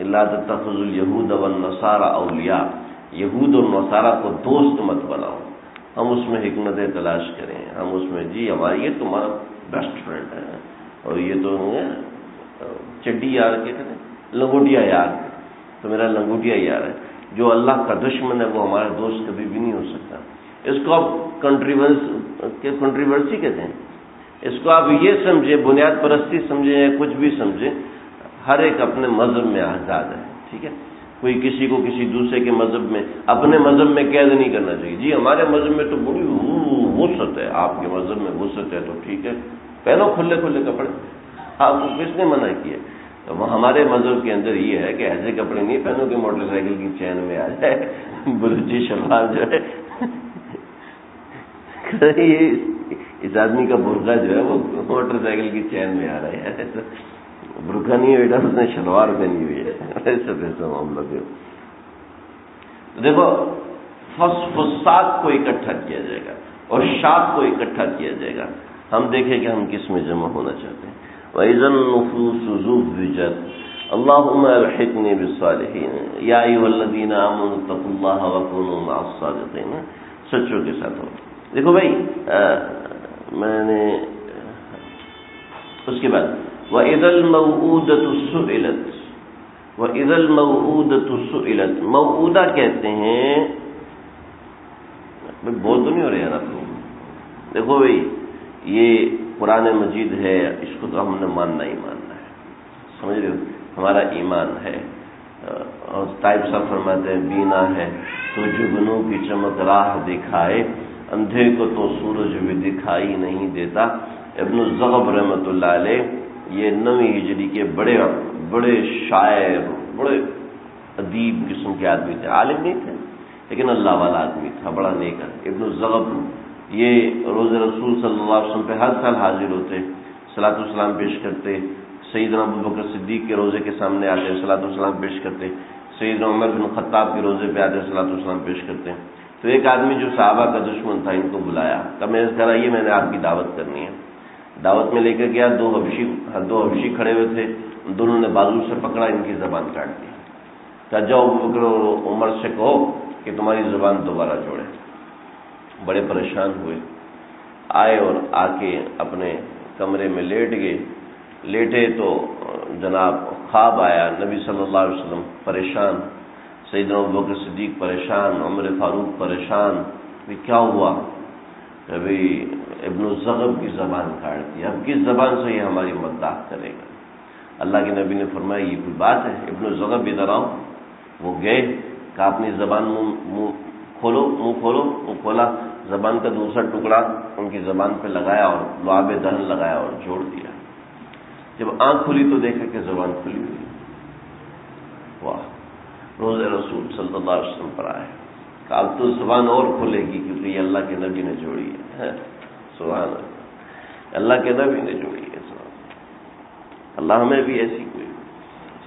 لا تتخذوا اليہود والنصارى اولیاء. یہود اور نصارہ کو دوست مت بناؤ، ہم اس میں حکمتیں تلاش کریں، ہم اس میں جی ہماری یہ تمہارا بیسٹ فرینڈ ہے اور یہ تو چڈی یار کے لنگوٹیا یار، تو میرا لنگوٹیا یار ہے۔ جو اللہ کا دشمن ہے وہ ہمارا دوست کبھی بھی نہیں ہو سکتا۔ اس کو آپ کنٹریورسی کہتے ہیں، اس کو آپ یہ سمجھیں، بنیاد پرستی سمجھیں یا کچھ بھی سمجھیں، ہر ایک اپنے مذہب میں آزاد ہے، ٹھیک ہے؟ کوئی کسی کو کسی دوسرے کے مذہب میں، اپنے مذہب میں قید نہیں کرنا چاہیے۔ جی ہمارے مذہب میں تو بڑی وسعت ہے، آپ کے مذہب میں وسعت ہے تو ٹھیک ہے، پہنو کھلے کھلے کپڑے، آپ کو کس نے منع کیا؟ تو ہمارے مذہب کے اندر یہ ہے کہ ایسے کپڑے نہیں پہنو کہ موٹر سائیکل کی چین میں آ جائے، بلوچی شلوار جو ہے اس آدمی کا برقع جو ہے وہ موٹر سائیکل کی چین میں آ رہا ہے، برقع نہیں ہے بیٹا، اس نے شلوار پہنی ہوئی ہے، ایسا ایسا معاملہ بھی۔ دیکھو فساد کو اکٹھا کیا جائے گا اور شاخ کو اکٹھا کیا جائے گا، ہم دیکھیں کہ ہم کس میں جمع ہونا چاہتے ہیں۔ وَإِذَا النُّفُوسُ زُوِّجَتْ اللَّهُمَّ الْحِقْنِي بِالصَّالِحِينَ يَا أَيُّهَا الَّذِينَ آمَنُوا اتَّقُوا اللَّهَ وَكُونُوا مَعَ الصَّادِقِينَ، سچوں کے ساتھ ہو۔ دیکھو بھائی میں نے اس کے بعد وَإِذَا الْمَوْءُودَةُ سُئِلَتْ، وَإِذَا الْمَوْءُودَةُ سُئِلَتْ، موعودہ کہتے ہیں، بول تو نہیں ہو رہے یار آپ لوگ؟ دیکھو بھائی یہ قرآن مجید ہے، اس کو تو ہم نے ماننا ہی ماننا ہے، سمجھ رہے ہو؟ ہمارا ایمان ہے۔ اور طائب صاحب فرماتے ہیں بینا ہے تو جگنوں کی چمک راہ دکھائے، اندھے کو تو سورج بھی دکھائی نہیں دیتا۔ ابن الزغب رحمۃ اللہ علیہ یہ 9ویں ہجری کے بڑے بڑے شاعر، بڑے ادیب قسم کے آدمی تھے، عالم نہیں تھے لیکن اللہ والا آدمی تھا، بڑا نیک ہے۔ ابن الزغب یہ روز رسول صلی اللہ علیہ وسلم پہ ہر سال حاضر ہوتے، صلاۃ والسلام پیش کرتے، سیدنا ابوبکر صدیق کے روزے کے سامنے آتے صلاۃ والسلام پیش کرتے، سیدنا عمر بن خطاب کے روزے پہ آتے صلاۃ والسلام پیش کرتے۔ تو ایک آدمی جو صحابہ کا دشمن تھا ان کو بلایا، کہا میں اس طرح یہ میں نے آپ کی دعوت کرنی ہے۔ دعوت میں لے کر گیا، دو حبشی کھڑے ہوئے تھے، دونوں نے بازو سے پکڑا، ان کی زبان کاٹ دی، کہا جاؤ ابوبکر اور عمر سے کہو کہ تمہاری زبان دوبارہ جوڑے۔ بڑے پریشان ہوئے، آئے اور آ کے اپنے کمرے میں لیٹ گئے۔ لیٹے تو جناب خواب آیا، نبی صلی اللہ علیہ وسلم پریشان، سیدنا ابوبکر صدیق پریشان، عمر فاروق پریشان، بھی کیا ہوا؟ کہ بھئی ابن الزغب کی زبان کاٹ دی، اب کس زبان سے یہ ہماری مداح کرے گا؟ اللہ کے نبی نے فرمایا یہ کوئی بات ہے، ابن الزغب ادھر آؤ۔ وہ گئے، کہا اپنی زبان منہ کھولو، منہ کھولو، منہ کھولا، زبان کا دوسرا ٹکڑا ان کی زبان پہ لگایا اور لعاب دہن لگایا اور جوڑ دیا۔ جب آنکھ کھلی تو دیکھا کہ زبان کھلی ہوئی۔ واہ، روز رسول صلی اللہ علیہ وسلم پر آئے، کہا اب تو زبان اور کھلے گی کیونکہ یہ اللہ کے نبی نے جوڑی ہے۔ سبحان اللہ، اللہ کے نبی نے جوڑی ہے۔ اللہ ہمیں بھی ایسی کوئی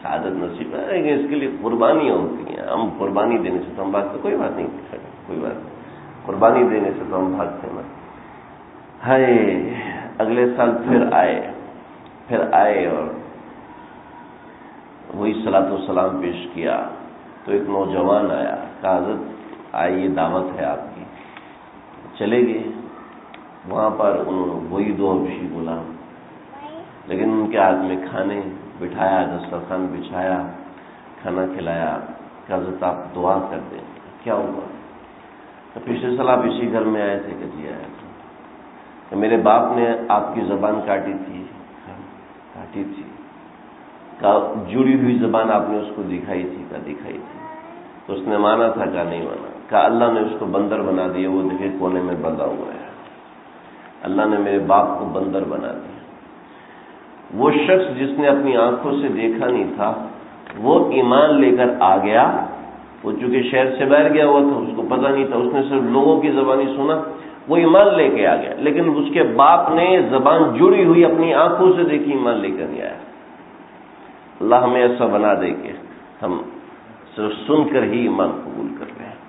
سعادت نصیب ہے، لیکن اس کے لیے قربانیاں ہوتی ہیں۔ ہم قربانی دینے سے تو ہم بھاگتے، کوئی بات نہیں، کوئی بات نہیں، قربانی دینے سے تو ہم بھاگتے ہیں۔ ہائے، اگلے سال پھر آئے اور وہی صلاۃ والسلام پیش کیا تو ایک نوجوان آیا، کہا حضرت آئیے دعوت ہے آپ کی۔ چلے گئے، وہاں پر انہوں نے وہی دو حبشی غلام، لیکن ان کے ہاتھ میں کھانے، بٹھایا، دسترخوان بچھایا، کھانا کھلایا، کہ حضرت آپ دعا کر دیں۔ کیا ہوا؟ تو پچھلے سال آپ اسی گھر میں آئے تھے کہ جی آیا تھا، کہ میرے باپ نے آپ کی زبان کاٹی تھی، کہ جڑی ہوئی زبان آپ نے اس کو دکھائی تھی، تو اس نے مانا تھا کہ نہیں مانا، کہ اللہ نے اس کو بندر بنا دیا، وہ دیکھے کونے میں بندھا ہوا ہے، اللہ نے میرے باپ کو بندر بنا دیا۔ وہ شخص جس نے اپنی آنکھوں سے دیکھا نہیں تھا وہ ایمان لے کر آ گیا، وہ چونکہ شہر سے باہر گیا ہوا تھا، اس کو پتہ نہیں تھا، اس نے صرف لوگوں کی زبانی سنا، وہ ایمان لے کے آ گیا، لیکن اس کے باپ نے زبان جڑی ہوئی اپنی آنکھوں سے دیکھی، ایمان لے کر نہیں آیا۔ اللہ ہمیں ایسا بنا دے کہ ہم صرف سن کر ہی ایمان قبول کر رہے ہیں،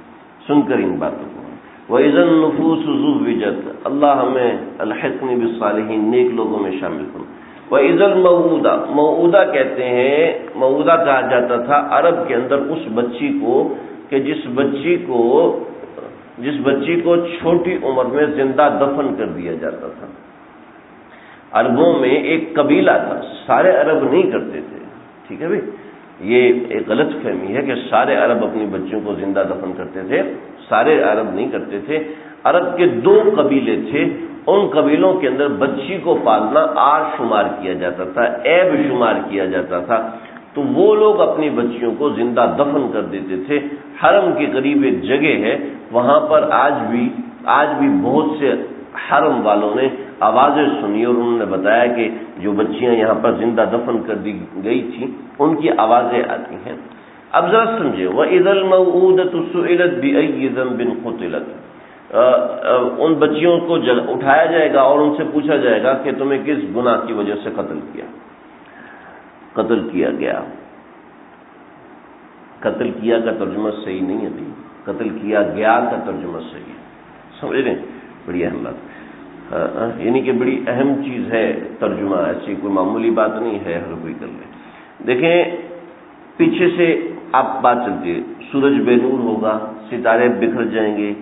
سن کر ان باتوں کو۔ وَإِذَا النُّفُوسُ زُوِّجَتْ، اللہ ہمیں الحقنی بالصالحین، نیک لوگوں میں شامل کرو۔ وَإِذَا الْمَوْءُودَةُ، موعودہ کہتے ہیں، موعودہ کہا جاتا تھا عرب کے اندر اس بچی کو کہ جس بچی کو چھوٹی عمر میں زندہ دفن کر دیا جاتا تھا۔ عربوں میں ایک قبیلہ تھا، سارے عرب نہیں کرتے تھے، ٹھیک ہے بھائی، یہ ایک غلط فہمی ہے کہ سارے عرب اپنی بچیوں کو زندہ دفن کرتے تھے، سارے عرب نہیں کرتے تھے۔ عرب کے 2 قبیلے تھے، ان قبیلوں کے اندر بچی کو پالنا آر شمار کیا جاتا تھا، عیب شمار کیا جاتا تھا، تو وہ لوگ اپنی بچیوں کو زندہ دفن کر دیتے تھے۔ حرم کے قریب ایک جگہ ہے، وہاں پر آج بھی بہت سے حرم والوں نے آوازیں سنی اور انہوں نے بتایا کہ جو بچیاں یہاں پر زندہ دفن کر دی گئی تھیں ان کی آوازیں آتی ہیں۔ اب ذرا سمجھے، وَإِذَا الْمَوْءُودَةُ سُئِلَتْ بِأَيِّ ذَنبٍ قُتِلَتْ، ان بچیوں کو اٹھایا جائے گا اور ان سے پوچھا جائے گا کہ تمہیں کس گناہ کی وجہ سے قتل کیا گیا۔ قتل کیا کا ترجمہ صحیح نہیں ہے بھائی، قتل کیا گیا کا ترجمہ صحیح ہے، سمجھ رہے ہیں؟ بڑی اہم بات، یعنی کہ بڑی اہم چیز ہے ترجمہ، ایسی کوئی معمولی بات نہیں ہے، ہر کوئی کر لے۔ دیکھیں پیچھے سے آپ بات چلتی ہے، سورج بے نور ہوگا، ستارے بکھر جائیں گے،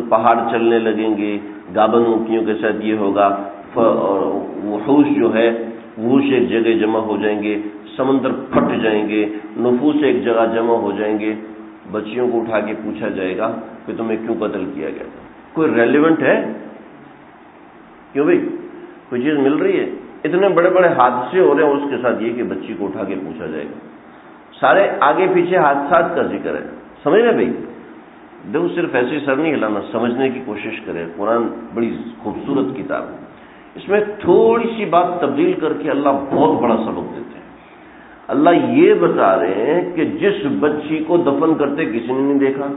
پہاڑ چلنے لگیں گے، گابن اونٹنیوں کے ساتھ یہ ہوگا، اور وحوش جو ہے وحوش ایک جگہ جمع ہو جائیں گے، سمندر پھٹ جائیں گے، نفوس ایک جگہ جمع ہو جائیں گے، بچیوں کو اٹھا کے پوچھا جائے گا کہ تمہیں کیوں قتل کیا گیا تھا۔ کوئی ریلیونٹ ہے؟ کیوں بھائی کوئی چیز مل رہی ہے؟ اتنے بڑے بڑے حادثے ہو رہے ہیں، اس کے ساتھ یہ کہ بچی کو اٹھا کے پوچھا جائے گا، سارے آگے پیچھے حادثات کا ذکر ہے، سمجھ رہے بھائی؟ دیکھو صرف ایسے سر نہیں ہلانا، سمجھنے کی کوشش کرے۔ قرآن بڑی خوبصورت کتاب ہے، اس میں تھوڑی سی بات تبدیل کر کے اللہ بہت بڑا سبق دیتے ہیں۔ اللہ یہ بتا رہے ہیں کہ جس بچی کو دفن کرتے کسی نے نہیں دیکھا،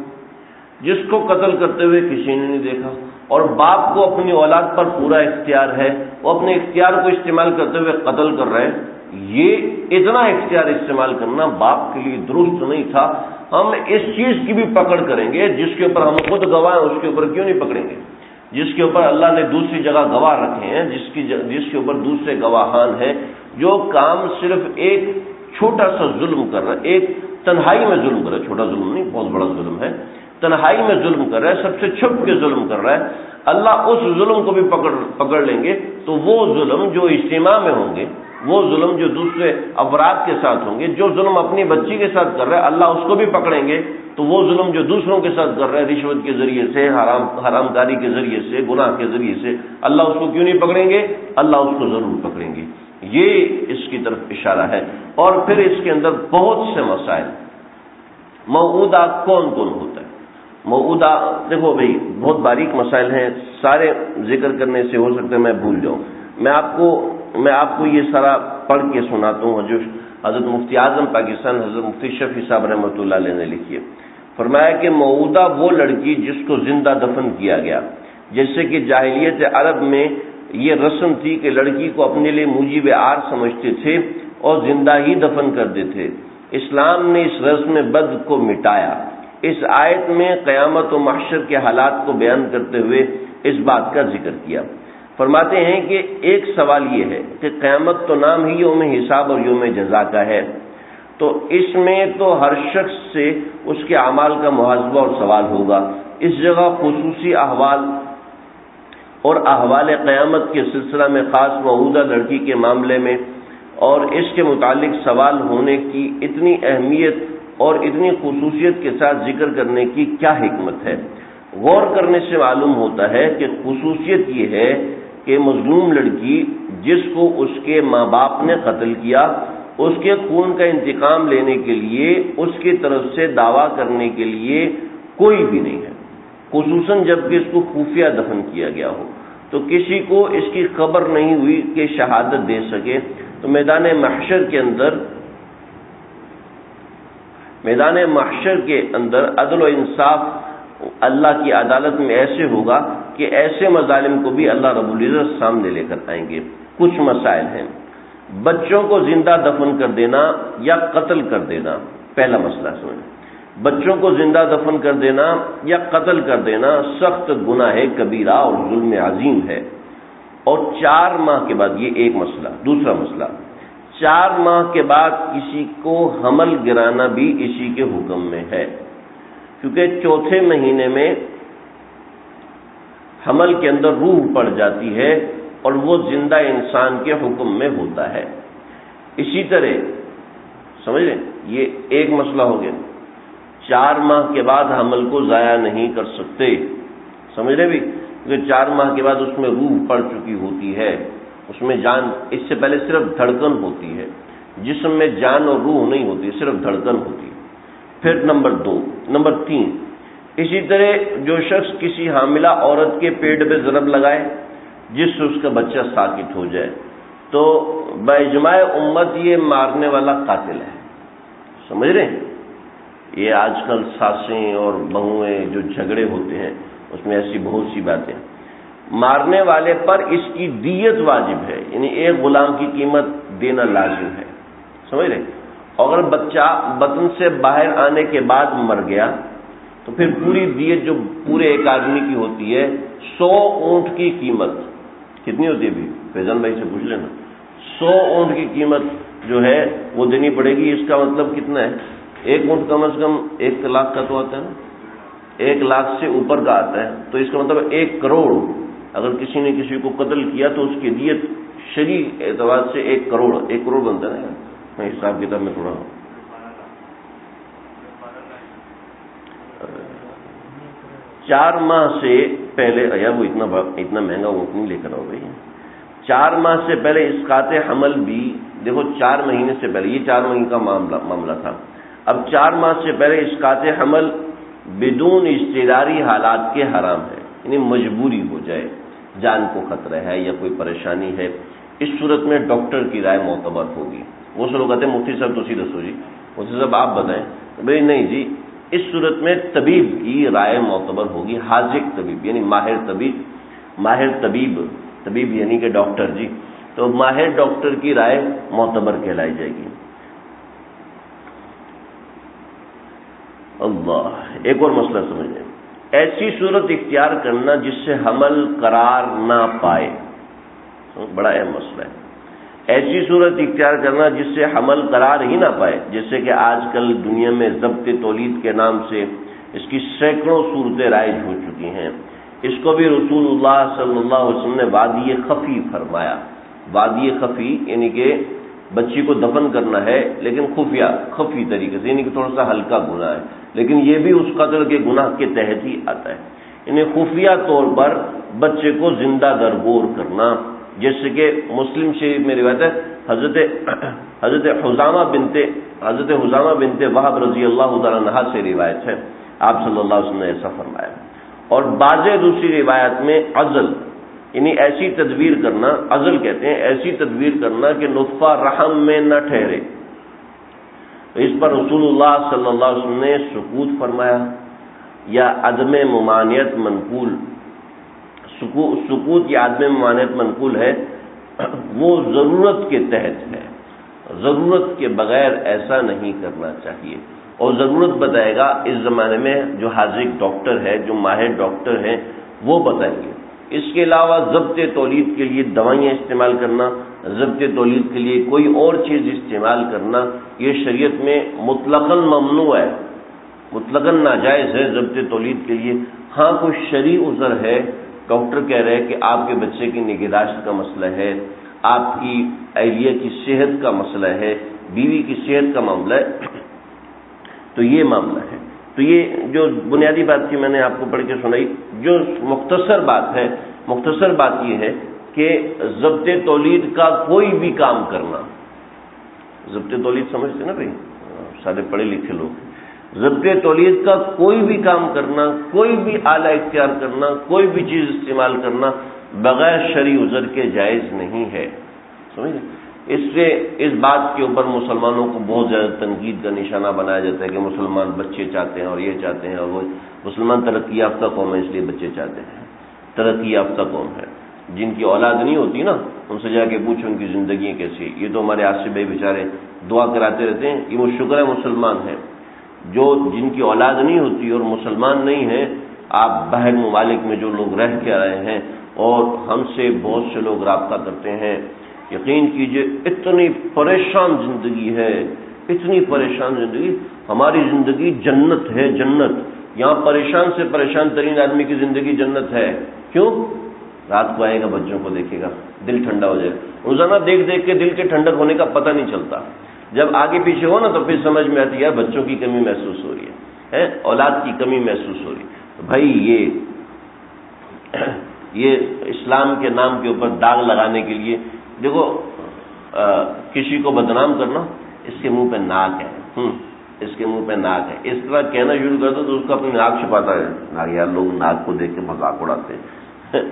جس کو قتل کرتے ہوئے کسی نے نہیں دیکھا، اور باپ کو اپنی اولاد پر پورا اختیار ہے، وہ اپنے اختیار کو استعمال کرتے ہوئے قتل کر رہے ہیں۔ یہ اتنا اختیار استعمال کرنا باپ کے لیے درست نہیں تھا۔ ہم اس چیز کی بھی پکڑ کریں گے جس کے اوپر ہم خود گواہ ہیں، اس کے اوپر کیوں نہیں پکڑیں گے؟ جس کے اوپر اللہ نے دوسری جگہ گواہ رکھے ہیں، جس کے اوپر دوسرے گواہان ہیں، جو کام صرف ایک چھوٹا سا ظلم کر رہا ہے، ایک تنہائی میں ظلم کر رہا ہے، چھوٹا ظلم نہیں بہت بڑا ظلم ہے، تنہائی میں ظلم کر رہا ہے، سب سے چھپ کے ظلم کر رہا ہے، اللہ اس ظلم کو بھی پکڑ لیں گے، تو وہ ظلم جو اجتماع میں ہوں گے، وہ ظلم جو دوسرے افراد کے ساتھ ہوں گے، جو ظلم اپنی بچی کے ساتھ کر رہا ہے اللہ اس کو بھی پکڑیں گے، تو وہ ظلم جو دوسروں کے ساتھ کر رہا ہے رشوت کے ذریعے سے، حرام کاری کے ذریعے سے، گناہ کے ذریعے سے، اللہ اس کو کیوں نہیں پکڑیں گے؟ اللہ اس کو ضرور پکڑیں گے۔ یہ اس کی طرف اشارہ ہے۔ اور پھر اس کے اندر بہت سے مسائل، موعودہ کون ہوتا ہے؟ موعودہ دیکھو بھائی بہت باریک مسائل ہیں، سارے ذکر کرنے سے ہو سکتا ہے میں بھول جاؤں۔ میں آپ کو یہ سارا پڑھ کے سناتا ہوں، جو حضرت مفتی اعظم پاکستان حضرت مفتی شفیع صاحب رحمۃ اللہ علیہ نے لکھی ہے۔ فرمایا کہ موعودہ وہ لڑکی جس کو زندہ دفن کیا گیا، جیسے کہ جاہلیت عرب میں یہ رسم تھی کہ لڑکی کو اپنے لیے موجب عار سمجھتے تھے اور زندہ ہی دفن کر دیتے۔ اسلام نے اس رسم بد کو مٹایا۔ اس آیت میں قیامت و محشر کے حالات کو بیان کرتے ہوئے اس بات کا ذکر کیا۔ فرماتے ہیں کہ ایک سوال یہ ہے کہ قیامت تو نام ہی یوم حساب اور یوم جزا کا ہے، تو اس میں تو ہر شخص سے اس کے اعمال کا محاسبہ اور سوال ہوگا۔ اس جگہ خصوصی احوال اور احوال قیامت کے سلسلہ میں خاص موعودہ لڑکی کے معاملے میں اور اس کے متعلق سوال ہونے کی اتنی اہمیت اور اتنی خصوصیت کے ساتھ ذکر کرنے کی کیا حکمت ہے؟ غور کرنے سے معلوم ہوتا ہے کہ خصوصیت یہ ہے کہ مظلوم لڑکی جس کو اس کے ماں باپ نے قتل کیا، اس کے خون کا انتقام لینے کے لیے اس کی طرف سے دعویٰ کرنے کے لیے کوئی بھی نہیں ہے، خصوصاً جب کہ اس کو خفیہ دفن کیا گیا ہو، تو کسی کو اس کی خبر نہیں ہوئی کہ شہادت دے سکے۔ تو میدان محشر کے اندر عدل و انصاف اللہ کی عدالت میں ایسے ہوگا کہ ایسے مظالم کو بھی اللہ رب العزت سامنے لے کر آئیں گے۔ کچھ مسائل ہیں، بچوں کو زندہ دفن کر دینا یا قتل کر دینا۔ پہلا مسئلہ سنیں، بچوں کو زندہ دفن کر دینا یا قتل کر دینا سخت گناہ کبیرہ اور ظلم عظیم ہے، اور 4 ماہ کے بعد، یہ ایک مسئلہ۔ دوسرا مسئلہ، 4 ماہ کے بعد کسی کو حمل گرانا بھی اسی کے حکم میں ہے۔ کیونکہ چوتھے مہینے میں حمل کے اندر روح پڑ جاتی ہے اور وہ زندہ انسان کے حکم میں ہوتا ہے۔ اسی طرح سمجھ رہے، یہ ایک مسئلہ ہو گیا۔ 4 ماہ کے بعد حمل کو ضائع نہیں کر سکتے، سمجھ رہے بھی، کیونکہ 4 ماہ کے بعد اس میں روح پڑ چکی ہوتی ہے، اس میں جان، اس سے پہلے صرف دھڑکن ہوتی ہے، جسم میں جان اور روح نہیں ہوتی، صرف دھڑکن ہوتی ہے۔ پھر نمبر 3، اسی طرح جو شخص کسی حاملہ عورت کے پیٹ پہ ضرب لگائے جس سے اس کا بچہ ساکت ہو جائے، تو باجماع امت یہ مارنے والا قاتل ہے، سمجھ رہے ہیں؟ یہ آج کل ساسیں اور بہویں جو جھگڑے ہوتے ہیں اس میں ایسی بہت سی باتیں، مارنے والے پر اس کی دیت واجب ہے، یعنی ایک غلام کی قیمت دینا لازم ہے، سمجھ رہے؟ اگر بچہ بطن سے باہر آنے کے بعد مر گیا تو پھر پوری دیت جو پورے ایک آدمی کی ہوتی ہے، 100 اونٹ کی قیمت کتنی ہوتی ہے؟ بھی فیضان بھائی سے پوچھ لینا، 100 اونٹ کی قیمت جو ہے وہ دینی پڑے گی۔ اس کا مطلب کتنا ہے؟ 1 اونٹ کم از کم 1 لاکھ کا تو آتا ہے نا، 1 لاکھ سے اوپر کا آتا ہے، تو اس کا مطلب 1 کروڑ۔ اگر کسی نے کسی کو قتل کیا تو اس کی دیت شرعی اعتبار سے 1 کروڑ بنتا ہے نا۔ میں حساب کتاب میں تھوڑا 4 ماہ سے پہلے، یار وہ اتنا مہنگا اونٹ نہیں لے کر آؤ بھائی، 4 ماہ سے پہلے اسقاط حمل بھی، دیکھو 4 مہینے سے پہلے، یہ 4 مہینے کا معاملہ تھا، اب 4 ماہ سے پہلے اسقاط حمل بدون اضطراری حالات کے حرام ہے، یعنی مجبوری ہو جائے، جان کو خطرہ ہے یا کوئی پریشانی ہے، اس صورت میں ڈاکٹر کی رائے معتبر ہوگی۔ وہ سے لوگ کہتے ہیں مفتی صاحب تسی دسو جی، مفتی صاحب آپ بتائیں، بھائی نہیں جی، اس صورت میں طبیب کی رائے معتبر ہوگی، حاذق طبیب یعنی ماہر طبیب یعنی کہ ڈاکٹر جی، تو ماہر ڈاکٹر کی رائے معتبر کہلائی جائے گی۔ اللہ، ایک اور مسئلہ سمجھیں، ایسی صورت اختیار کرنا جس سے حمل قرار نہ پائے، بڑا اہم مسئلہ ہے۔ ایسی صورت اختیار کرنا جس سے حمل قرار ہی نہ پائے، جیسے کہ آج کل دنیا میں ضبط تولید کے نام سے اس کی سینکڑوں صورتیں رائج ہو چکی ہیں، اس کو بھی رسول اللہ صلی اللہ علیہ وسلم نے وادی خفی فرمایا۔ وادی خفی یعنی کہ بچی کو دفن کرنا ہے لیکن خفی طریقے سے، یعنی کہ تھوڑا سا ہلکا گناہ ہے، لیکن یہ بھی اس قدر کے گناہ کے تحت ہی آتا ہے، یعنی خفیہ طور پر بچے کو زندہ درگور کرنا، جیسے کہ مسلم شریف میں روایت ہے، حضرت حزامہ بنت وہب رضی اللہ تعالیٰ عنہا سے روایت ہے، آپ صلی اللہ علیہ وسلم نے ایسا فرمایا۔ اور بعض دوسری روایت میں عزل یعنی ایسی تدبیر کرنا، عزل کہتے ہیں ایسی تدبیر کرنا کہ نطفہ رحم میں نہ ٹھہرے، اس پر رسول اللہ صلی اللہ علیہ وسلم نے سکوت فرمایا یا عدم ممانعت منقول، سکوت یا عدم ممانعت منقول ہے، وہ ضرورت کے تحت ہے، ضرورت کے بغیر ایسا نہیں کرنا چاہیے، اور ضرورت بتائے گا اس زمانے میں جو حاذق ڈاکٹر ہے، جو ماہر ڈاکٹر ہیں، وہ بتائیں گے۔ اس کے علاوہ ضبط تولید کے لیے دوائیاں استعمال کرنا، ضبط تولید کے لیے کوئی اور چیز استعمال کرنا، یہ شریعت میں مطلقاً ممنوع ہے، مطلقاً ناجائز ہے ضبط تولید کے لیے۔ ہاں کوئی شرعی عذر ہے، ڈاکٹر کہہ رہے ہیں کہ آپ کے بچے کی نگہداشت کا مسئلہ ہے، آپ کی اہلیہ کی صحت کا مسئلہ ہے، بیوی کی صحت کا معاملہ ہے، تو یہ معاملہ ہے۔ تو یہ جو بنیادی بات تھی میں نے آپ کو پڑھ کے سنائی، جو مختصر بات یہ ہے کہ ضبط تولید کا کوئی بھی کام کرنا، ضبط تولید سمجھتے نا بھائی، سارے پڑھے لکھے لوگ، ضبط تولید کا کوئی بھی کام کرنا، کوئی بھی آلہ اختیار کرنا، کوئی بھی چیز استعمال کرنا بغیر شرعی عذر کے جائز نہیں ہے، سمجھے؟ اس سے اس بات کے اوپر مسلمانوں کو بہت زیادہ تنقید کا نشانہ بنایا جاتا ہے کہ مسلمان بچے چاہتے ہیں اور یہ چاہتے ہیں، اور وہ مسلمان ترقی یافتہ قوم ہے اس لیے بچے چاہتے ہیں، ترقی یافتہ قوم ہے، جن کی اولاد نہیں ہوتی نا ان سے جا کے پوچھو ان کی زندگیاں کیسی ہے۔ یہ تو ہمارے آصف بھائی بیچارے دعا کراتے رہتے ہیں، یہ وہ شکر ہے مسلمان ہیں، جو جن کی اولاد نہیں ہوتی اور مسلمان نہیں ہیں، آپ باہر ممالک میں جو لوگ رہ کے آئے ہیں اور ہم سے بہت سے لوگ رابطہ کرتے ہیں، یقین کیجئے اتنی پریشان زندگی ہے، اتنی پریشان زندگی، ہماری زندگی جنت ہے، جنت، یہاں پریشان سے پریشان ترین آدمی کی زندگی جنت ہے. کیوں؟ رات کو آئے گا، بچوں کو دیکھے گا، دل ٹھنڈا ہو جائے گا. روزانہ دیکھ دیکھ کے دل کے ٹھنڈک ہونے کا پتہ نہیں چلتا. جب آگے پیچھے ہو نا تو پھر سمجھ میں آتی ہے بچوں کی کمی محسوس ہو رہی ہے، اولاد کی کمی محسوس ہو رہی ہے. تو بھائی یہ اسلام کے نام کے اوپر داغ لگانے کے لیے دیکھو، کسی کو بدنام کرنا، اس کے منہ پہ ناک ہے، اس کے منہ پہ ناک ہے، اس طرح کہنا شروع کر دو تو اس کو اپنی ناک چھپاتا ہے. یار لوگ ناک کو دیکھ کے مذاق اڑاتے ہیں.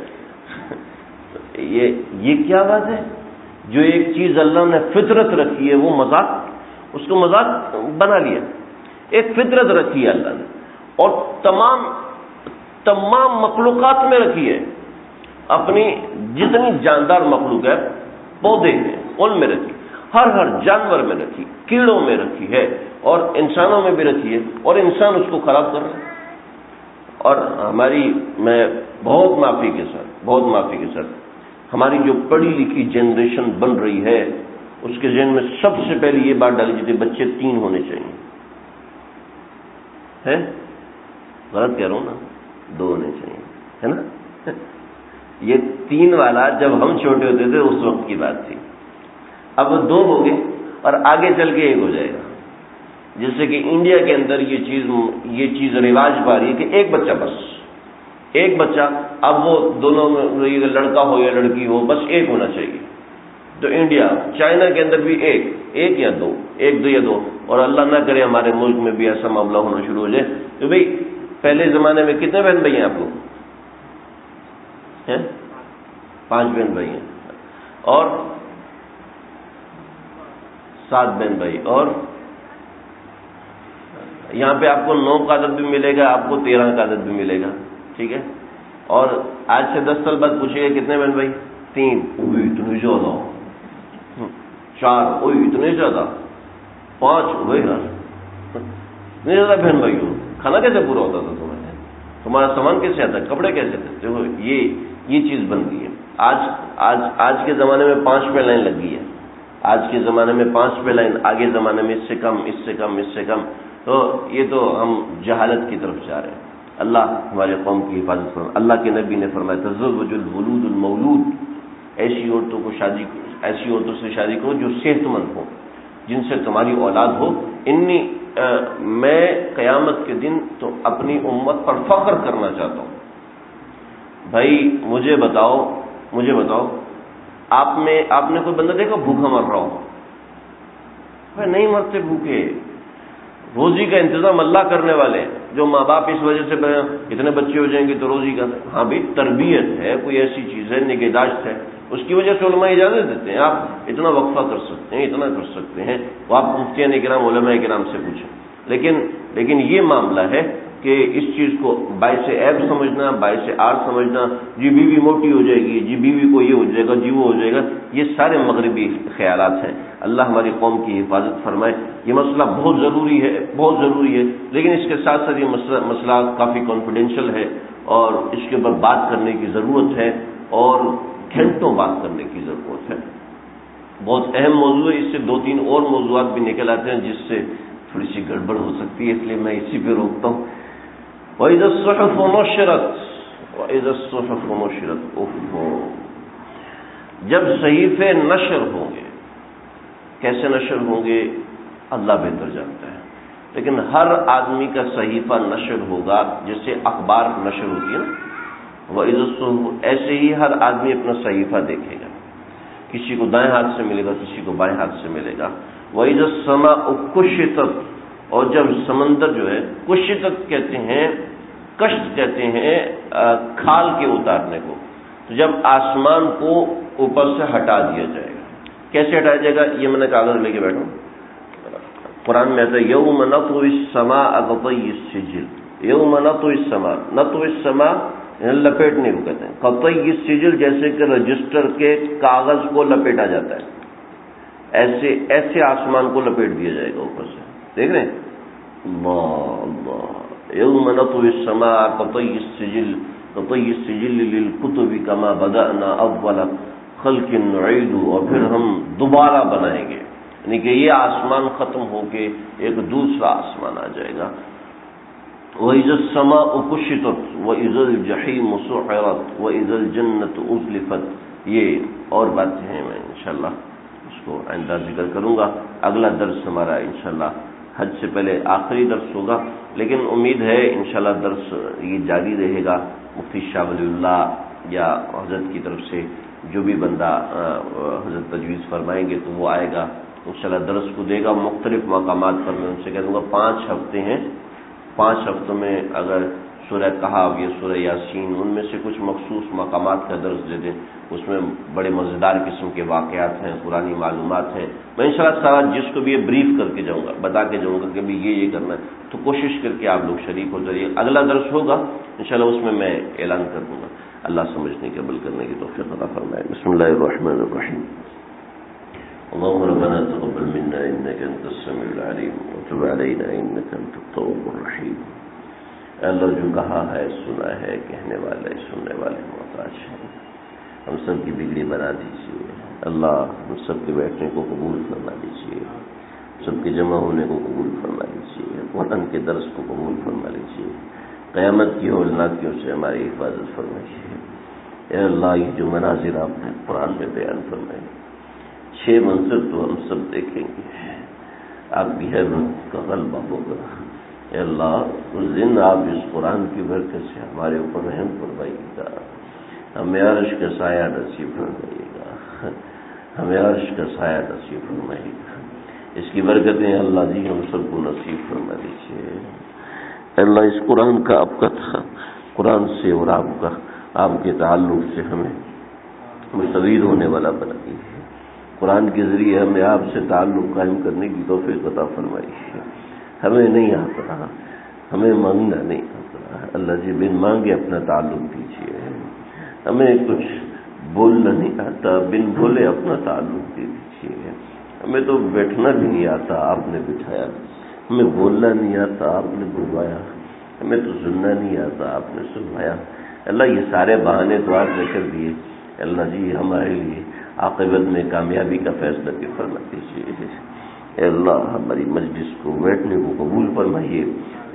یہ کیا بات ہے؟ جو ایک چیز اللہ نے فطرت رکھی ہے وہ مذاق، اس کو مذاق بنا لیا. ایک فطرت رکھی ہے اللہ نے اور تمام مخلوقات میں رکھی ہے. اپنی جتنی جاندار مخلوق ہے، پودے ہیں ان میں رکھی، ہر جانور میں رکھی، کیڑوں میں رکھی ہے اور انسانوں میں بھی رکھی ہے، اور انسان اس کو خراب کر رہا ہے. اور میں بہت معافی کے ساتھ ہماری جو پڑھی لکھی جنریشن بن رہی ہے اس کے ذہن میں سب سے پہلے یہ بات ڈالی جاتی ہے بچے 3 ہونے چاہیے. ہے غلط کہہ رہا ہوں نا؟ 2 ہونے چاہیے، ہے نا؟ یہ 3 والا جب ہم چھوٹے ہوتے تھے اس وقت کی بات تھی. اب 2 ہو گئے اور آگے چل کے 1 ہو جائے گا. جس سے کہ انڈیا کے اندر یہ چیز رواج پا رہی ہے کہ ایک بچہ، بس ایک بچہ. اب وہ دونوں میں لڑکا ہو یا لڑکی ہو بس 1 ہونا چاہیے. تو انڈیا، چائنا کے اندر بھی 1 یا 2، 1 2 یا 2. اور اللہ نہ کرے ہمارے ملک میں بھی ایسا معاملہ ہونا شروع ہو جائے. تو بھائی پہلے زمانے میں کتنے بہن بھائی ہیں آپ لوگ؟ 5 بہن بھائی ہیں اور 7 بہن بھائی. اور یہاں پہ آپ کو 9 کا عدد بھی ملے گا، آپ کو 13 کا عدد بھی ملے گا. ٹھیک ہے. اور آج سے 10 سال بعد پوچھے گا کتنے بہن بھائی؟ 3. اتنے زیادہ. 4. اتنے زیادہ. 5. وہی گھر اتنے زیادہ بہن بھائی ہو. کھانا کیسے پورا ہوتا تھا تمہیں؟ تمہارا سامان کیسے آتا ہے؟ کپڑے کیسے تھے؟ دیکھو یہ چیز بن گئی ہے. آج کے زمانے میں 5 پہ لائن لگ گئی ہے. آج کے زمانے میں 5 پہ لائن، آگے زمانے میں اس سے کم، اس سے کم، اس سے کم. تو یہ تو ہم جہالت کی طرف جا رہے ہیں. اللہ ہمارے قوم کی حفاظت فرمائے. اللہ کے نبی نے فرمایا تزوج الولود المولود، ایسی عورتوں سے شادی کرو جو صحت مند ہو، جن سے تمہاری اولاد ہو. میں قیامت کے دن تو اپنی امت پر فخر کرنا چاہتا ہوں. بھائی مجھے بتاؤ آپ نے کوئی بندہ دیکھا بھوکا مر رہا ہو؟ بھائی نہیں مرتے بھوکے. روزی کا انتظام اللہ کرنے والے ہیں. جو ماں باپ اس وجہ سے اتنے بچے ہو جائیں گے تو روزی کا، ہاں بھی تربیت ہے، کوئی ایسی چیز ہے، نگہداشت ہے، اس کی وجہ سے علماء اجازت دیتے ہیں آپ اتنا وقفہ کر سکتے ہیں، اتنا کر سکتے ہیں. وہ آپ مفتیان کرام، علماء کرام سے پوچھیں. لیکن یہ معاملہ ہے کہ اس چیز کو باعث عیب سمجھنا، باعث عار سمجھنا، جی بیوی موٹی ہو جائے گی، جی بیوی کو یہ ہو جائے گا، جی وہ ہو جائے گا، یہ سارے مغربی خیالات ہیں. اللہ ہماری قوم کی حفاظت فرمائے. یہ مسئلہ بہت ضروری ہے، لیکن اس کے ساتھ ساتھ یہ مسئلہ کافی کانفیڈینشیل ہے اور اس کے اوپر بات کرنے کی ضرورت ہے اور گھنٹوں بات کرنے کی ضرورت ہے. بہت اہم موضوع ہے. اس سے 2-3 اور موضوعات بھی نکل آتے ہیں جس سے تھوڑی سی گڑبڑ ہو سکتی ہے، اس لیے میں اسی پہ روکتا ہوں. وَإِذَا الصُّحُفُ نُشِرَتْ. جب صحیفے نشر ہوں گے، کیسے نشر ہوں گے اللہ بہتر جانتا ہے، لیکن ہر آدمی کا صحیفہ نشر ہوگا جیسے اخبار نشر ہوتی ہے نا. وَإِذَا الصُّحُفُ، ایسے ہی ہر آدمی اپنا صحیفہ دیکھے گا. کسی کو دائیں ہاتھ سے ملے گا، کسی کو بائیں ہاتھ سے ملے گا. وَإِذَا السَّمَاءُ كُشِطَتْ، اور جب سمندر جو ہے، کشتت کہتے ہیں، کشت کہتے ہیں کھال کے اتارنے کو. تو جب آسمان کو اوپر سے ہٹا دیا جائے گا. کیسے ہٹایا جائے گا؟ یہ میں نے کاغذ لے کے بیٹھا ہوں. قرآن میں آتا ہے یوم نطوی السماء کطی السجل. یوم نطوی السماء، نطوی السماء لپیٹنے کو کہتے ہیں. کطی السجل جیسے کہ رجسٹر کے کاغذ کو لپیٹا جاتا ہے، ایسے آسمان کو لپیٹ دیا جائے گا اوپر سے. دیکھ رہے ہیں؟ اللہ. یوم نطوی السماء کطی السجل للکتب کما بدأنا اول خلق نعید، اور پھر ہم دوبارہ بنائیں گے. یعنی کہ یہ آسمان ختم ہو کے ایک دوسرا آسمان آ جائے گا. وَإِذَا السَّمَاءُ كُشِطَتْ وَإِذَا الْجَحِيمُ سُعِرَتْ وَإِذَا الْجَنَّةُ أُزْلِفَتْ. یہ اور باتیں ہیں، میں انشاءاللہ اس کو آئندہ ذکر کروں گا. اگلا درس ہمارا انشاءاللہ حج سے پہلے آخری درس ہوگا، لیکن امید ہے انشاءاللہ درس یہ جاری رہے گا. مفتی شاہ ولی اللہ یا حضرت کی طرف سے جو بھی بندہ حضرت تجویز فرمائیں گے تو وہ آئے گا انشاءاللہ درس کو دے گا. مختلف مقامات پر میں ان سے کہہ دوں گا 5 ہفتے ہیں، 5 ہفتوں میں اگر سورہ کہف یا سورہ یاسین ان میں سے کچھ مخصوص مقامات کا درس دے دیں. اس میں بڑے مزیدار قسم کے واقعات ہیں، قرآنی معلومات ہیں. میں انشاءاللہ سارا جس کو بھی یہ بریف کر کے جاؤں گا، بتا کے جاؤں گا کہ بھی یہ کرنا ہے، تو کوشش کر کے آپ لوگ شریک ہو جائیے. اگلا درس ہوگا انشاءاللہ اس میں اعلان کر دوں گا. اللہ سمجھنے کے عمل کرنے کی توفیق عطا فرمائے. بسم اللہ الرحمن الرحیم. اللهم ربنا تقبل منا انك انت السميع العليم وتب علينا انك انت التواب الرحيم. اللہ جو کہا ہے سنا ہے، کہنے والے سننے والے محتاج ہیں. ہم سب کی بگڑی بنا دیجیے اللہ. ہم سب کے بیٹھنے کو قبول فرما دیجیے، سب کے جمع ہونے کو قبول فرما لیجیے، قرآن کے درس کو قبول فرما لیجیے. قیامت کی ہولناکیوں سے ہماری حفاظت فرمائیے. اے اللہ یہ جو مناظر آپ نے قرآن میں بیان فرمائے، 6 منظر تو ہم سب دیکھیں گے. آپ کی حیرت کا غلبہ ہوگا. اے اللہ اس دن آپ اس قرآن کی برکت سے ہمارے اوپر رحم فرمائیے گا. ہمیں عرش کا سایہ نصیب فرمائیے گا، ہمیں عرش کا سایہ نصیب فرمائیے گا. اس کی برکتیں اللہ جی ہم سب کو نصیب فرما دیجیے. اللہ اس قرآن کا آپ کا تھا، قرآن سے اور آپ کے تعلق سے ہمیں مستفید ہونے والا بنا دیجیے. قرآن کے ذریعے ہمیں آپ سے تعلق قائم کرنے کی توفیق عطا فرمائیے. ہمیں نہیں آتا، ہمیں مانگنا نہیں آتا. اللہ جی بن مانگے اپنا تعلق دیجیے. ہمیں کچھ بولنا نہیں آتا، بن بولے اپنا تعلق دے دیجیے. ہمیں تو بیٹھنا بھی نہیں آتا، آپ نے بٹھایا. ہمیں بولنا نہیں آتا، آپ نے بلوایا. ہمیں تو سننا نہیں آتا، آپ نے سنوایا. اللہ یہ سارے بہانے تو آپ نے کر دیے. اللہ جی ہمارے لیے عاقبت میں کامیابی کا فیصلہ بھی فرما دیجیے. اے اللہ ہماری مجلس کو بیٹھنے کو قبول فرمائیے.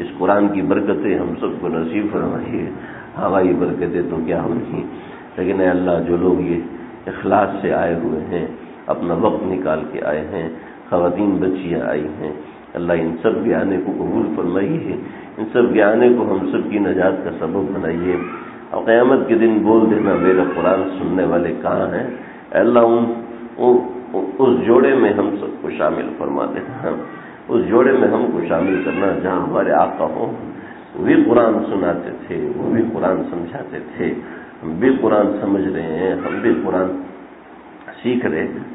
اس قرآن کی برکتیں ہم سب کو نصیب فرمائیے. ہماری برکتیں تو کیا ہونی، لیکن اے اللہ جو لوگ یہ اخلاص سے آئے ہوئے ہیں، اپنا وقت نکال کے آئے ہیں، خواتین بچیاں آئی ہیں، اللہ ان سب کے آنے کو قبول فرمائیے. ان سب کے آنے کو ہم سب کی نجات کا سبب بنائیے. اور قیامت کے دن بول دینا میرا قرآن سننے والے کہاں ہیں. اے اللہ اس جوڑے میں ہم سب کو شامل فرما دینا. اس جوڑے میں ہم کو شامل کرنا جہاں ہمارے آقا ہوں. وہ بھی قرآن سناتے تھے، وہ بھی قرآن سمجھاتے تھے. ہم بھی قرآن سمجھ رہے ہیں، ہم بھی قرآن سیکھ رہے ہیں.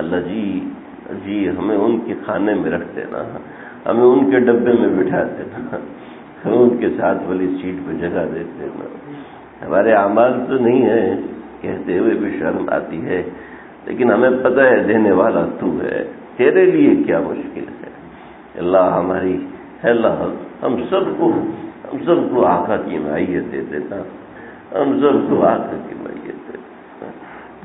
اللہ جی ہمیں ان کے کھانے میں رکھ دینا، ہمیں ان کے ڈبے میں بٹھا دینا، ہمیں ان کے ساتھ والی سیٹ پہ جگہ دے دینا. ہمارے اعمال تو نہیں ہے، کہتے ہوئے بھی شرم آتی ہے، لیکن ہمیں پتہ ہے دینے والا تو ہے. تیرے لیے کیا مشکل ہے. اللہ اللہ ہم سب کو آقا کی معیت دے دیتا. ہم سب کو آقا کی معیت دے دیتا.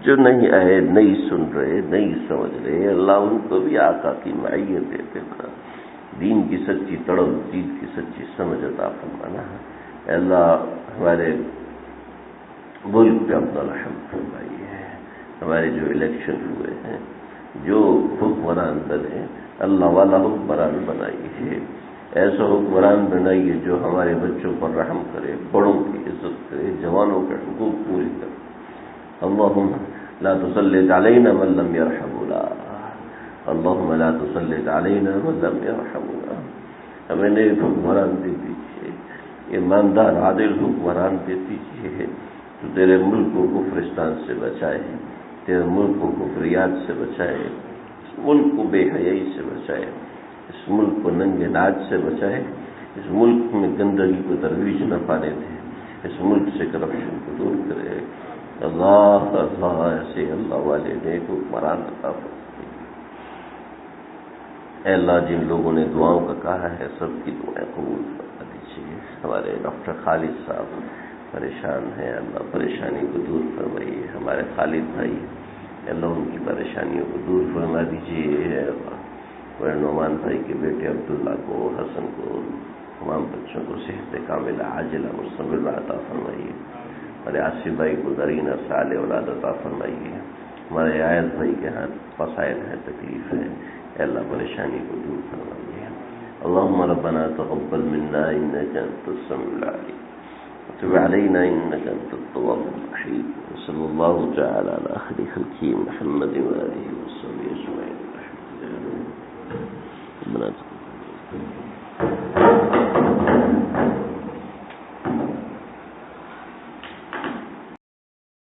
جو نہیں آئے، نہیں سن رہے، نہیں سمجھ رہے، اللہ ان کو بھی آقا کی معیت دے دیتا. دین کی سچی تڑپ، دین کی سچی سمجھ عطا فرمانا. اللہ ہمارے ملک پہ اپنا رحم فرمائیے. ہمارے جو الیکشن ہوئے ہیں، جو حکمران بنے، اللہ والا حکمران بنائیے. ایسا حکمران بنائیے جو ہمارے بچوں پر رحم کرے، بڑوں کی عزت کرے، جوانوں کے حقوق پورے کرے. اللہم لا تسلط علینا من لم یرحمنا، اللہم لا تسلط علینا من لم یرحمنا. ہمیں نیک حکمران دے دیجیے، ایماندار عادل حکمران دے دیجیے تو تیرے ملک کو کفرستان سے بچائے، تیرے ملک کو کفریات سے بچائے، اس ملک کو بے حیائی سے بچائے، اس ملک کو ننگے ناچ سے بچائے، اس ملک میں گندگی کو ترویج نہ پانے دے، اس ملک سے کرپشن کو دور کرے. اللہ ایسے اللہ والے نیک حکمران عطا فرمائے. اے اللہ جن لوگوں نے دعاؤں کا کہا ہے سب کی دعائیں قبول فرما دیجیے. ہمارے ڈاکٹر خالد صاحب پریشان ہیں، اللہ پریشانی کو دور فرمائیے. ہمارے خالد بھائی اللہ ان کی پریشانیوں کو دور فرما دیجیے. نعمان بھائی کے بیٹے عبداللہ کو، حسن کو تمام بچوں کو صحت کاملہ عاجلہ مستقبل عطا فرمائیے. ہمارے آصف بھائی کو درین اور صالح اولاد عطا فرمائیے. ہمارے آیت بھائی کے ہاتھ مسائل ہے، تکلیف ہے، اے اللہ پریشانی کو دور فرمائیے. اللهم ربنا تقبل منا انك انت السميع العليم وتب علينا انك انت التواب الرحيم. وصلى الله تعالى على خير خلقه محمد وآله وصحبه اجمعين. ربنا تقبل